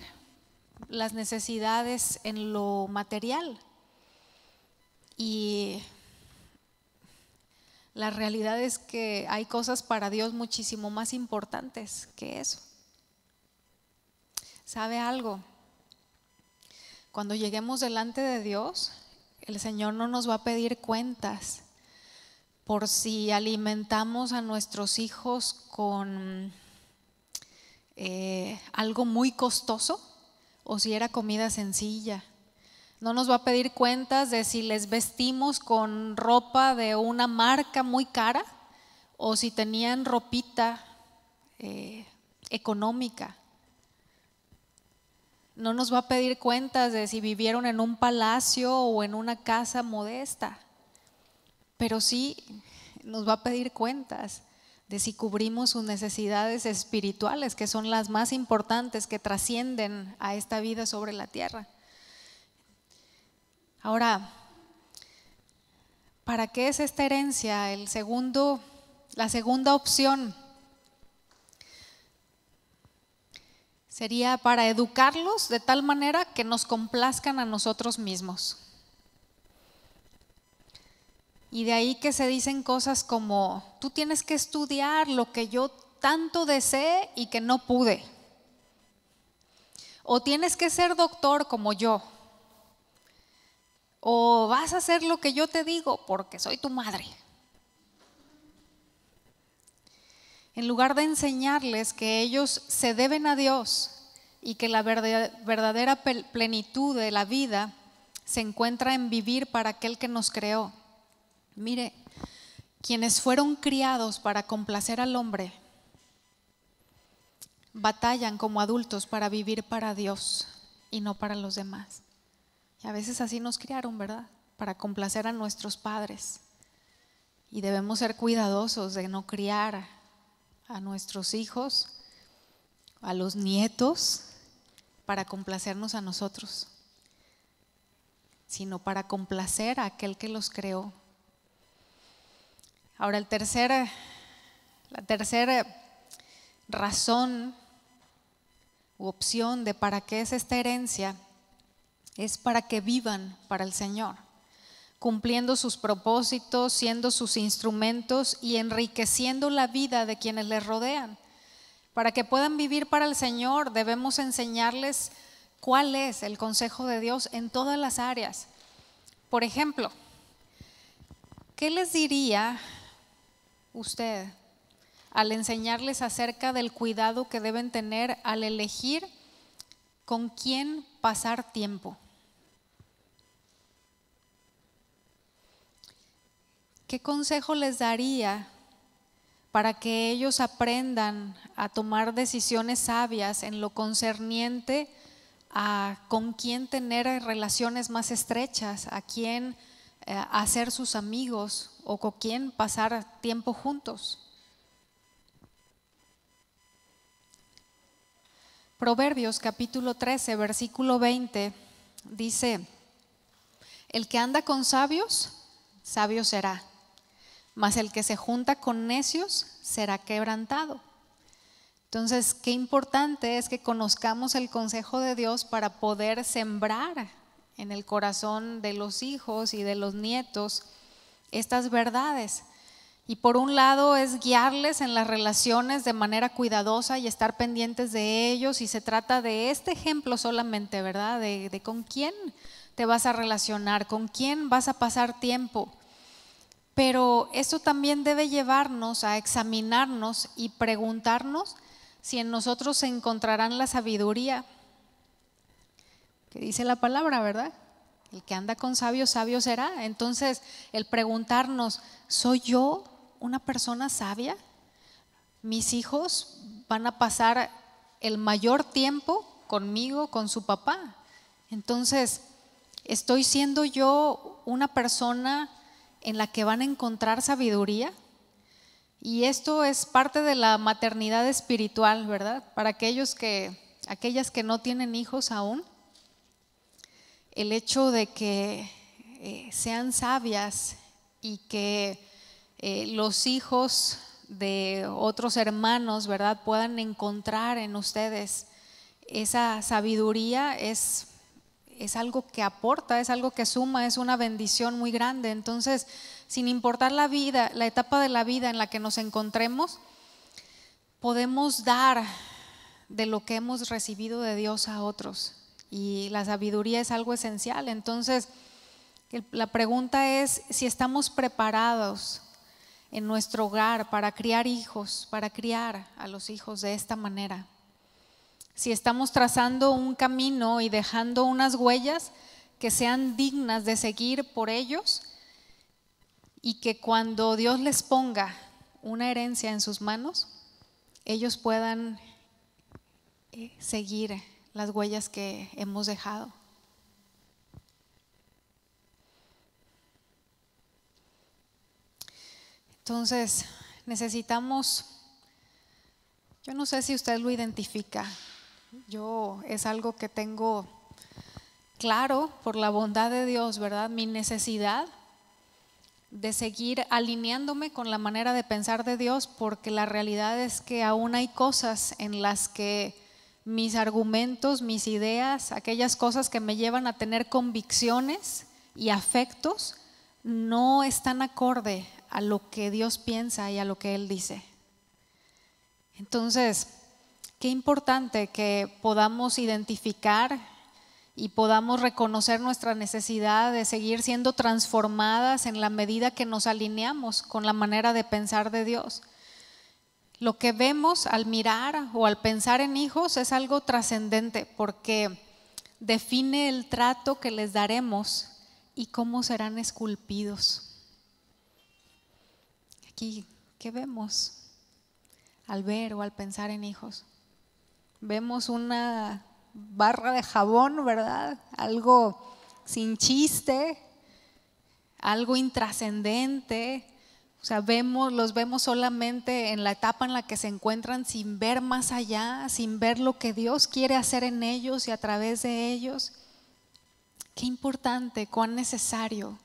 A: las necesidades en lo material. Y la realidad es que hay cosas para Dios muchísimo más importantes que eso. ¿Sabe algo? Cuando lleguemos delante de Dios, el Señor no nos va a pedir cuentas por si alimentamos a nuestros hijos con algo muy costoso o si era comida sencilla. No nos va a pedir cuentas de si les vestimos con ropa de una marca muy cara o si tenían ropita económica. No nos va a pedir cuentas de si vivieron en un palacio o en una casa modesta, pero sí nos va a pedir cuentas de si cubrimos sus necesidades espirituales, que son las más importantes, que trascienden a esta vida sobre la tierra. Ahora, ¿para qué es esta herencia? La segunda opción sería para educarlos de tal manera que nos complazcan a nosotros mismos. Y de ahí que se dicen cosas como: tú tienes que estudiar lo que yo tanto deseé y que no pude. O tienes que ser doctor como yo. O vas a hacer lo que yo te digo porque soy tu madre. En lugar de enseñarles que ellos se deben a Dios y que la verdadera plenitud de la vida se encuentra en vivir para aquel que nos creó. Mire, quienes fueron criados para complacer al hombre batallan como adultos para vivir para Dios y no para los demás. Y a veces así nos criaron, ¿verdad? Para complacer a nuestros padres. Y debemos ser cuidadosos de no criar a nuestros hijos, a los nietos, para complacernos a nosotros, sino para complacer a aquel que los creó. Ahora, la tercera razón u opción de para qué es esta herencia es para que vivan para el Señor, cumpliendo sus propósitos, siendo sus instrumentos y enriqueciendo la vida de quienes les rodean. Para que puedan vivir para el Señor, debemos enseñarles cuál es el consejo de Dios en todas las áreas. Por ejemplo, ¿qué les diría usted al enseñarles acerca del cuidado que deben tener al elegir con quién pasar tiempo? ¿Qué consejo les daría para que ellos aprendan a tomar decisiones sabias en lo concerniente a con quién tener relaciones más estrechas, a quién hacer sus amigos o con quién pasar tiempo juntos? Proverbios capítulo 13, versículo 20 dice: el que anda con sabios, sabio será, mas el que se junta con necios será quebrantado. Entonces, qué importante es que conozcamos el consejo de Dios para poder sembrar en el corazón de los hijos y de los nietos estas verdades. Y por un lado es guiarles en las relaciones de manera cuidadosa y estar pendientes de ellos, y se trata de este ejemplo solamente, ¿verdad? De con quién te vas a relacionar, con quién vas a pasar tiempo. Pero esto también debe llevarnos a examinarnos y preguntarnos si en nosotros se encontrarán la sabiduría que dice la palabra, ¿verdad? El que anda con sabios, sabio será. Entonces, el preguntarnos: ¿soy yo una persona sabia? ¿Mis hijos van a pasar el mayor tiempo conmigo, con su papá? Entonces, ¿estoy siendo yo una persona en la que van a encontrar sabiduría? Y esto es parte de la maternidad espiritual, ¿verdad? Para aquellas que no tienen hijos aún, el hecho de que sean sabias y que los hijos de otros hermanos, ¿verdad?, puedan encontrar en ustedes esa sabiduría es algo que aporta, es algo que suma, es una bendición muy grande. Entonces, sin importar la vida, la etapa de la vida en la que nos encontremos, podemos dar de lo que hemos recibido de Dios a otros, y la sabiduría es algo esencial. Entonces, la pregunta es si estamos preparados en nuestro hogar para criar hijos, para criar a los hijos de esta manera. Si estamos trazando un camino y dejando unas huellas que sean dignas de seguir por ellos, y que cuando Dios les ponga una herencia en sus manos, ellos puedan seguir las huellas que hemos dejado. Entonces, necesitamos, yo no sé si usted lo identifica, yo es algo que tengo claro por la bondad de Dios, ¿verdad? Mi necesidad de seguir alineándome con la manera de pensar de Dios, porque la realidad es que aún hay cosas en las que mis argumentos, mis ideas, aquellas cosas que me llevan a tener convicciones y afectos, no están acorde a lo que Dios piensa y a lo que Él dice. Entonces, qué importante que podamos identificar y podamos reconocer nuestra necesidad de seguir siendo transformadas en la medida que nos alineamos con la manera de pensar de Dios. Lo que vemos al mirar o al pensar en hijos es algo trascendente, porque define el trato que les daremos y cómo serán esculpidos. Aquí, ¿qué vemos al ver o al pensar en hijos? Vemos una barra de jabón, ¿verdad? Algo sin chiste, algo intrascendente. O sea, los vemos solamente en la etapa en la que se encuentran, sin ver más allá, sin ver lo que Dios quiere hacer en ellos y a través de ellos. Qué importante, cuán necesario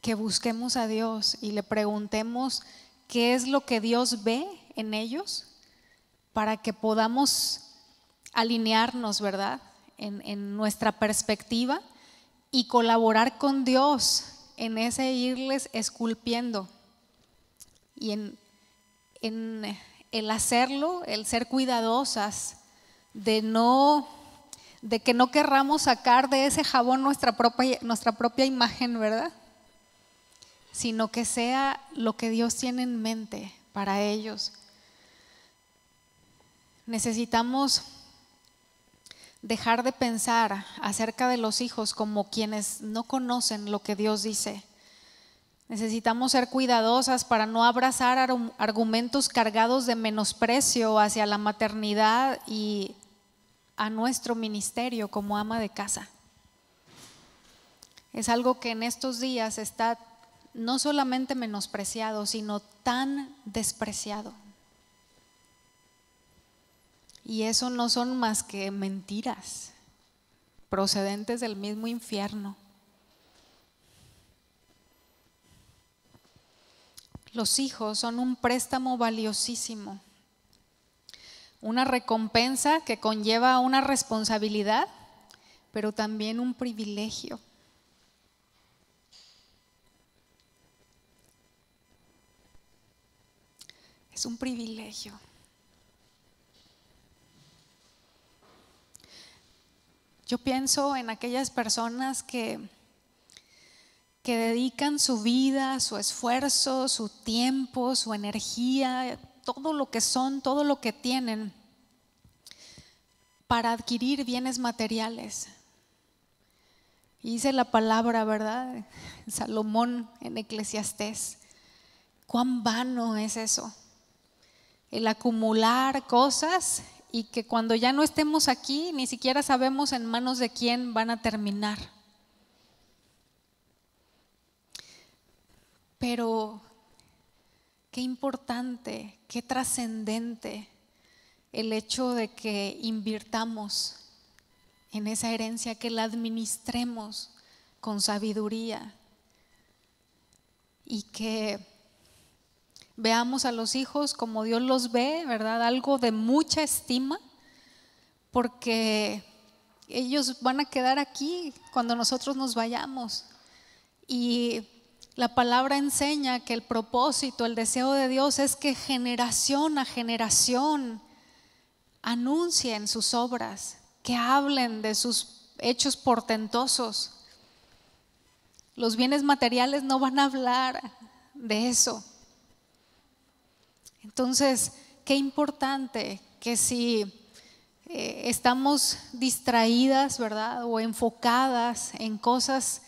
A: que busquemos a Dios y le preguntemos qué es lo que Dios ve en ellos para que podamos alinearnos, ¿verdad?, en nuestra perspectiva y colaborar con Dios en ese irles esculpiendo y en el hacerlo, el ser cuidadosas de que no querramos sacar de ese jabón nuestra propia imagen, ¿verdad?, sino que sea lo que Dios tiene en mente para ellos. Necesitamos dejar de pensar acerca de los hijos como quienes no conocen lo que Dios dice. Necesitamos ser cuidadosas para no abrazar argumentos cargados de menosprecio hacia la maternidad y a nuestro ministerio como ama de casa. Es algo que en estos días está no solamente menospreciado, sino tan despreciado. Y eso no son más que mentiras procedentes del mismo infierno. Los hijos son un préstamo valiosísimo, una recompensa que conlleva una responsabilidad, pero también un privilegio. Es un privilegio. Yo pienso en aquellas personas que dedican su vida, su esfuerzo, su tiempo, su energía, todo lo que son, todo lo que tienen para adquirir bienes materiales. Y dice la palabra, ¿verdad?, Salomón en Eclesiastés, cuán vano es eso, el acumular cosas y que cuando ya no estemos aquí ni siquiera sabemos en manos de quién van a terminar. Pero qué importante, qué trascendente el hecho de que invirtamos en esa herencia, que la administremos con sabiduría y que veamos a los hijos como Dios los ve, ¿verdad? Algo de mucha estima, porque ellos van a quedar aquí cuando nosotros nos vayamos. Y la palabra enseña que el propósito, el deseo de Dios es que generación a generación anuncien sus obras, que hablen de sus hechos portentosos. Los bienes materiales no van a hablar de eso. Entonces, qué importante que si estamos distraídas, ¿verdad?, o enfocadas en cosas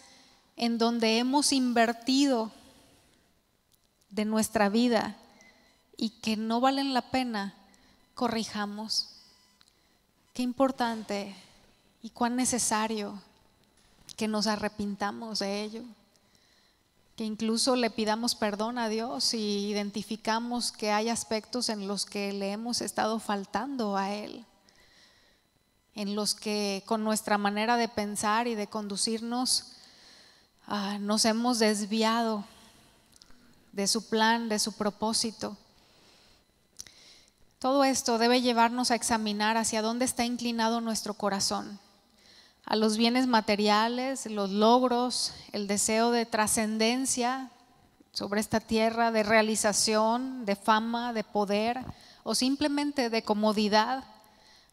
A: en donde hemos invertido de nuestra vida, y que no valen la pena, corrijamos. Qué importante y cuán necesario que nos arrepintamos de ello, que incluso le pidamos perdón a Dios y identificamos que hay aspectos en los que le hemos estado faltando a Él, en los que con nuestra manera de pensar y de conducirnos nos hemos desviado de su plan, de su propósito. Todo esto debe llevarnos a examinar hacia dónde está inclinado nuestro corazón, a los bienes materiales, los logros, el deseo de trascendencia sobre esta tierra, de realización, de fama, de poder o simplemente de comodidad,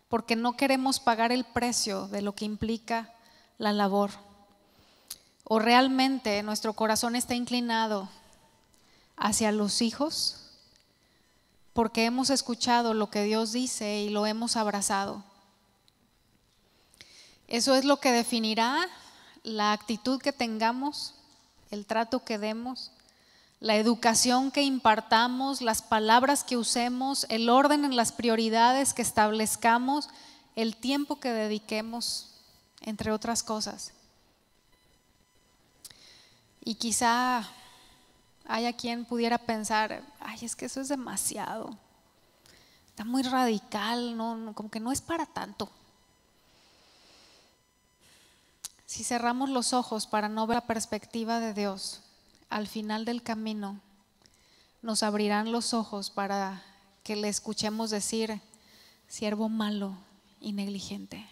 A: porque no queremos pagar el precio de lo que implica la labor. O realmente nuestro corazón está inclinado hacia los hijos, porque hemos escuchado lo que Dios dice y lo hemos abrazado. Eso es lo que definirá la actitud que tengamos, el trato que demos, la educación que impartamos, las palabras que usemos, el orden en las prioridades que establezcamos, el tiempo que dediquemos, entre otras cosas. Y quizá haya quien pudiera pensar, ay, es que eso es demasiado, está muy radical, no, como que no es para tanto. Si cerramos los ojos para no ver la perspectiva de Dios, al final del camino nos abrirán los ojos para que le escuchemos decir, siervo malo y negligente.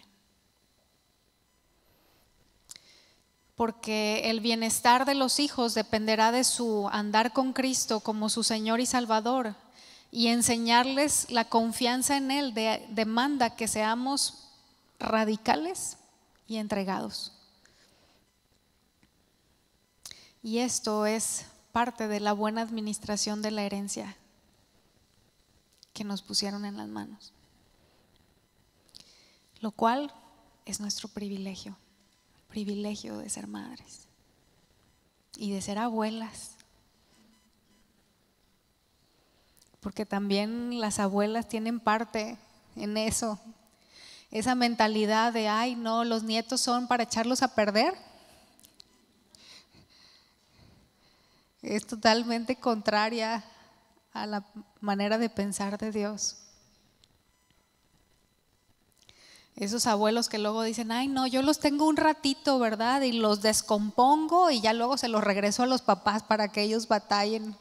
A: Porque el bienestar de los hijos dependerá de su andar con Cristo como su Señor y Salvador, y enseñarles la confianza en Él demanda que seamos radicales y entregados. Y esto es parte de la buena administración de la herencia que nos pusieron en las manos, lo cual es nuestro privilegio, el privilegio de ser madres y de ser abuelas, porque también las abuelas tienen parte en eso, esa mentalidad de ay no, los nietos son para echarlos a perder. Es totalmente contraria a la manera de pensar de Dios. Esos abuelos que luego dicen, ay no, yo los tengo un ratito, ¿verdad? Y los descompongo y ya luego se los regreso a los papás para que ellos batallen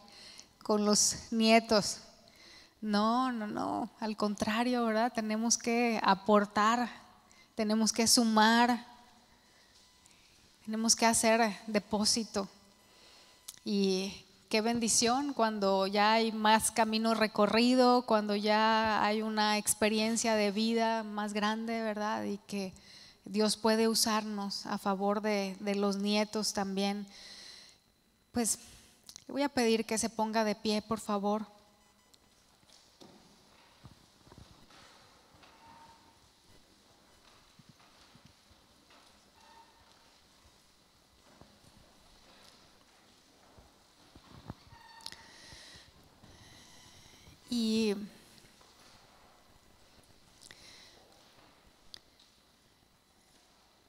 A: con los nietos. No, al contrario, ¿verdad? Tenemos que aportar, tenemos que sumar, tenemos que hacer depósito. Y qué bendición cuando ya hay más camino recorrido, cuando ya hay una experiencia de vida más grande, ¿verdad? Y que Dios puede usarnos a favor de los nietos también. Pues le voy a pedir que se ponga de pie, por favor. Y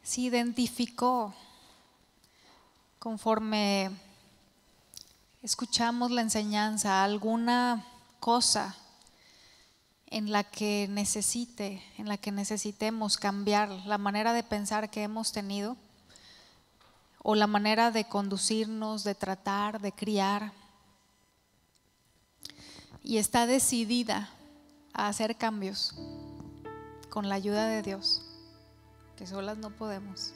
A: si identificó, conforme escuchamos la enseñanza, alguna cosa en la que necesitemos cambiar la manera de pensar que hemos tenido, o la manera de conducirnos, de tratar, de criar, y está decidida a hacer cambios con la ayuda de Dios, que solas no podemos.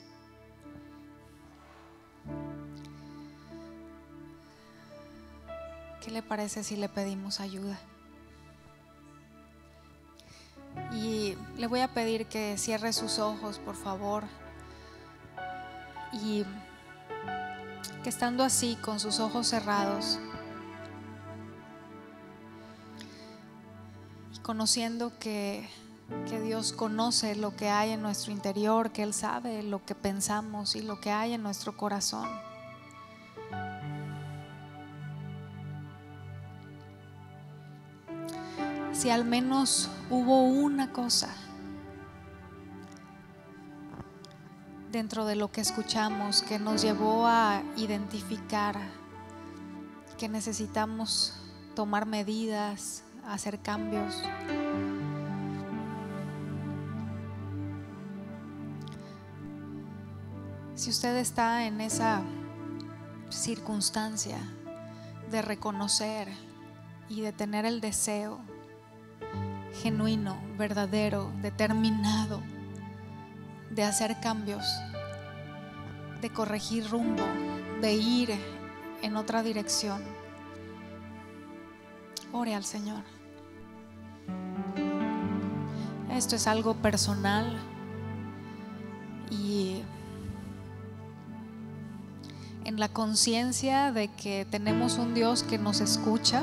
A: ¿Qué le parece si le pedimos ayuda? Y le voy a pedir que cierre sus ojos, por favor, y que estando así con sus ojos cerrados, conociendo que Dios conoce lo que hay en nuestro interior, que Él sabe lo que pensamos y lo que hay en nuestro corazón. si al menos hubo una cosa dentro de lo que escuchamos que nos llevó a identificar que necesitamos tomar medidas, hacer cambios. Si usted está en esa circunstancia de reconocer y de tener el deseo genuino, verdadero, determinado de hacer cambios, de corregir rumbo, de ir en otra dirección, ore al Señor. Esto es algo personal y en la conciencia de que tenemos un Dios que nos escucha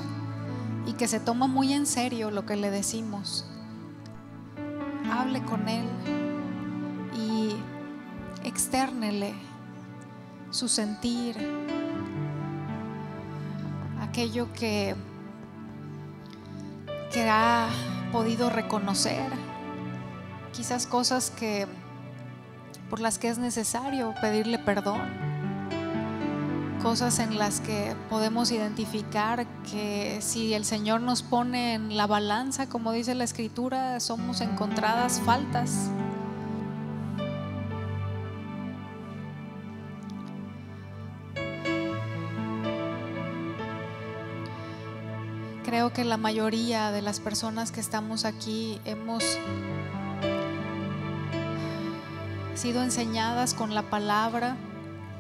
A: y que se toma muy en serio lo que le decimos. Hable con Él y externele su sentir, aquello que ha podido reconocer, quizás cosas por las que es necesario pedirle perdón, cosas en las que podemos identificar que si el Señor nos pone en la balanza, como dice la Escritura, somos encontradas faltas. Creo que la mayoría de las personas que estamos aquí hemos sido enseñadas con la palabra,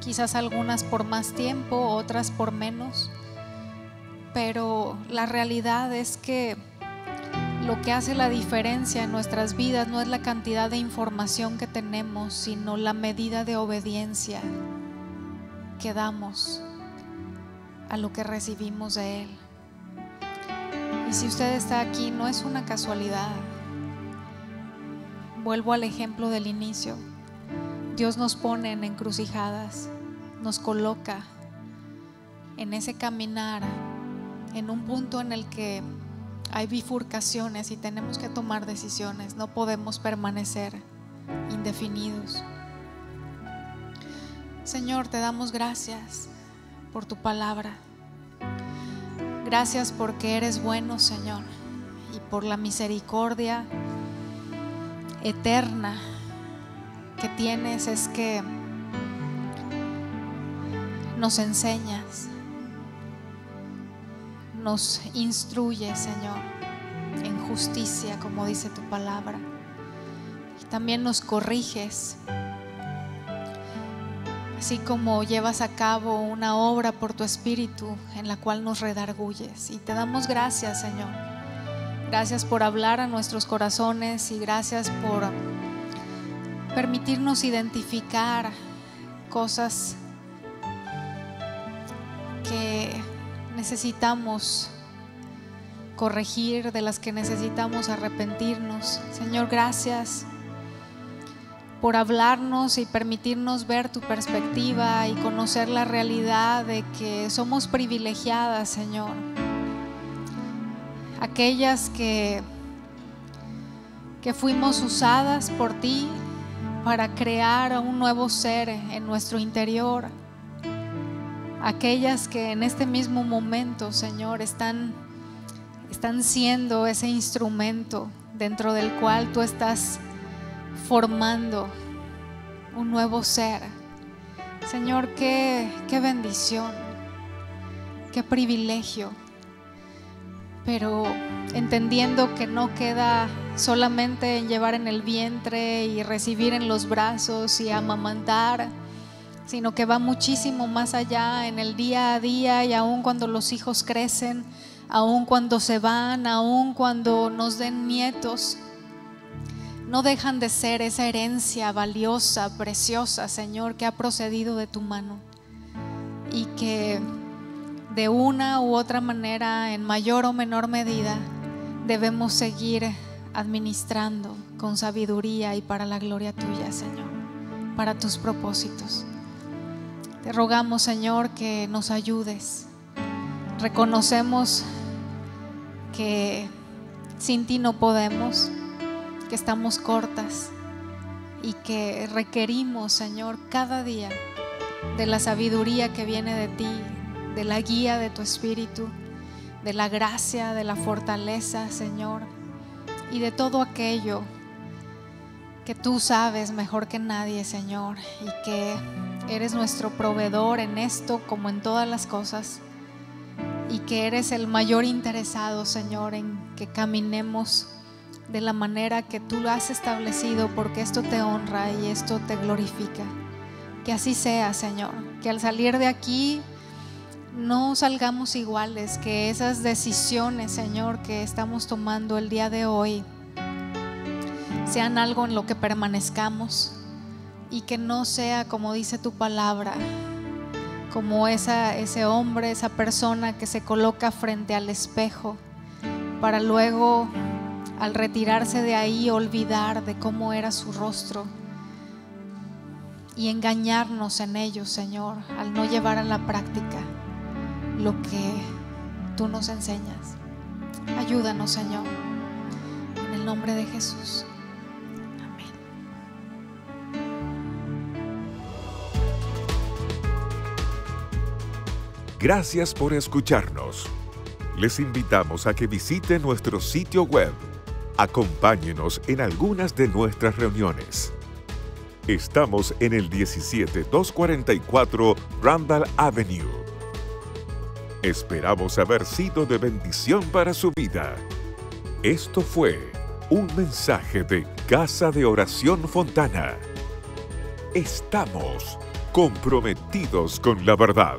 A: quizás algunas por más tiempo, otras por menos, pero la realidad es que lo que hace la diferencia en nuestras vidas no es la cantidad de información que tenemos, sino la medida de obediencia que damos a lo que recibimos de Él. Y si usted está aquí, no es una casualidad. Vuelvo al ejemplo del inicio. Dios nos pone en encrucijadas, nos coloca en ese caminar, en un punto en el que hay bifurcaciones y tenemos que tomar decisiones. No podemos permanecer indefinidos. Señor, te damos gracias por tu palabra. Gracias porque eres bueno, Señor, y por la misericordia eterna que tienes es que nos enseñas, nos instruyes, Señor, en justicia, como dice tu palabra, y también nos corriges, así como llevas a cabo una obra por tu Espíritu en la cual nos redarguyes. Y te damos gracias, Señor. Gracias por hablar a nuestros corazones y gracias por permitirnos identificar cosas que necesitamos corregir, de las que necesitamos arrepentirnos. Señor, gracias por hablarnos y permitirnos ver tu perspectiva y conocer la realidad de que somos privilegiadas, Señor. Aquellas que fuimos usadas por ti para crear un nuevo ser en nuestro interior. Aquellas que en este mismo momento, Señor, están siendo ese instrumento dentro del cual tú estás formando un nuevo ser. Señor, qué bendición, qué privilegio, pero entendiendo que no queda solamente en llevar en el vientre y recibir en los brazos y amamantar, sino que va muchísimo más allá en el día a día, y aun cuando los hijos crecen, aun cuando se van, aun cuando nos den nietos, no dejan de ser esa herencia valiosa, preciosa, Señor, que ha procedido de tu mano y que de una u otra manera, en mayor o menor medida, debemos seguir administrando con sabiduría y para la gloria tuya, Señor, para tus propósitos. Te rogamos, Señor, que nos ayudes. Reconocemos que sin ti no podemos, que estamos cortas y que requerimos, Señor, cada día de la sabiduría que viene de ti, de la guía de tu Espíritu, de la gracia, de la fortaleza, Señor, y de todo aquello que tú sabes mejor que nadie, Señor, y que eres nuestro proveedor en esto como en todas las cosas, y que eres el mayor interesado, Señor, en que caminemos de la manera que tú lo has establecido, porque esto te honra y esto te glorifica. Que así sea, Señor, que al salir de aquí no salgamos iguales, que esas decisiones, Señor, que estamos tomando el día de hoy sean algo en lo que permanezcamos, y que no sea, como dice tu palabra, como ese hombre, esa persona que se coloca frente al espejo para luego, al retirarse de ahí, olvidar de cómo era su rostro y engañarnos en ello, Señor, al no llevar a la práctica lo que tú nos enseñas. Ayúdanos, Señor, en el nombre de Jesús. Amén.
C: Gracias por escucharnos. Les invitamos a que visiten nuestro sitio web. Acompáñenos en algunas de nuestras reuniones. Estamos en el 17244 Randall Avenue. Esperamos haber sido de bendición para su vida. Esto fue un mensaje de Casa de Oración Fontana. Estamos comprometidos con la verdad.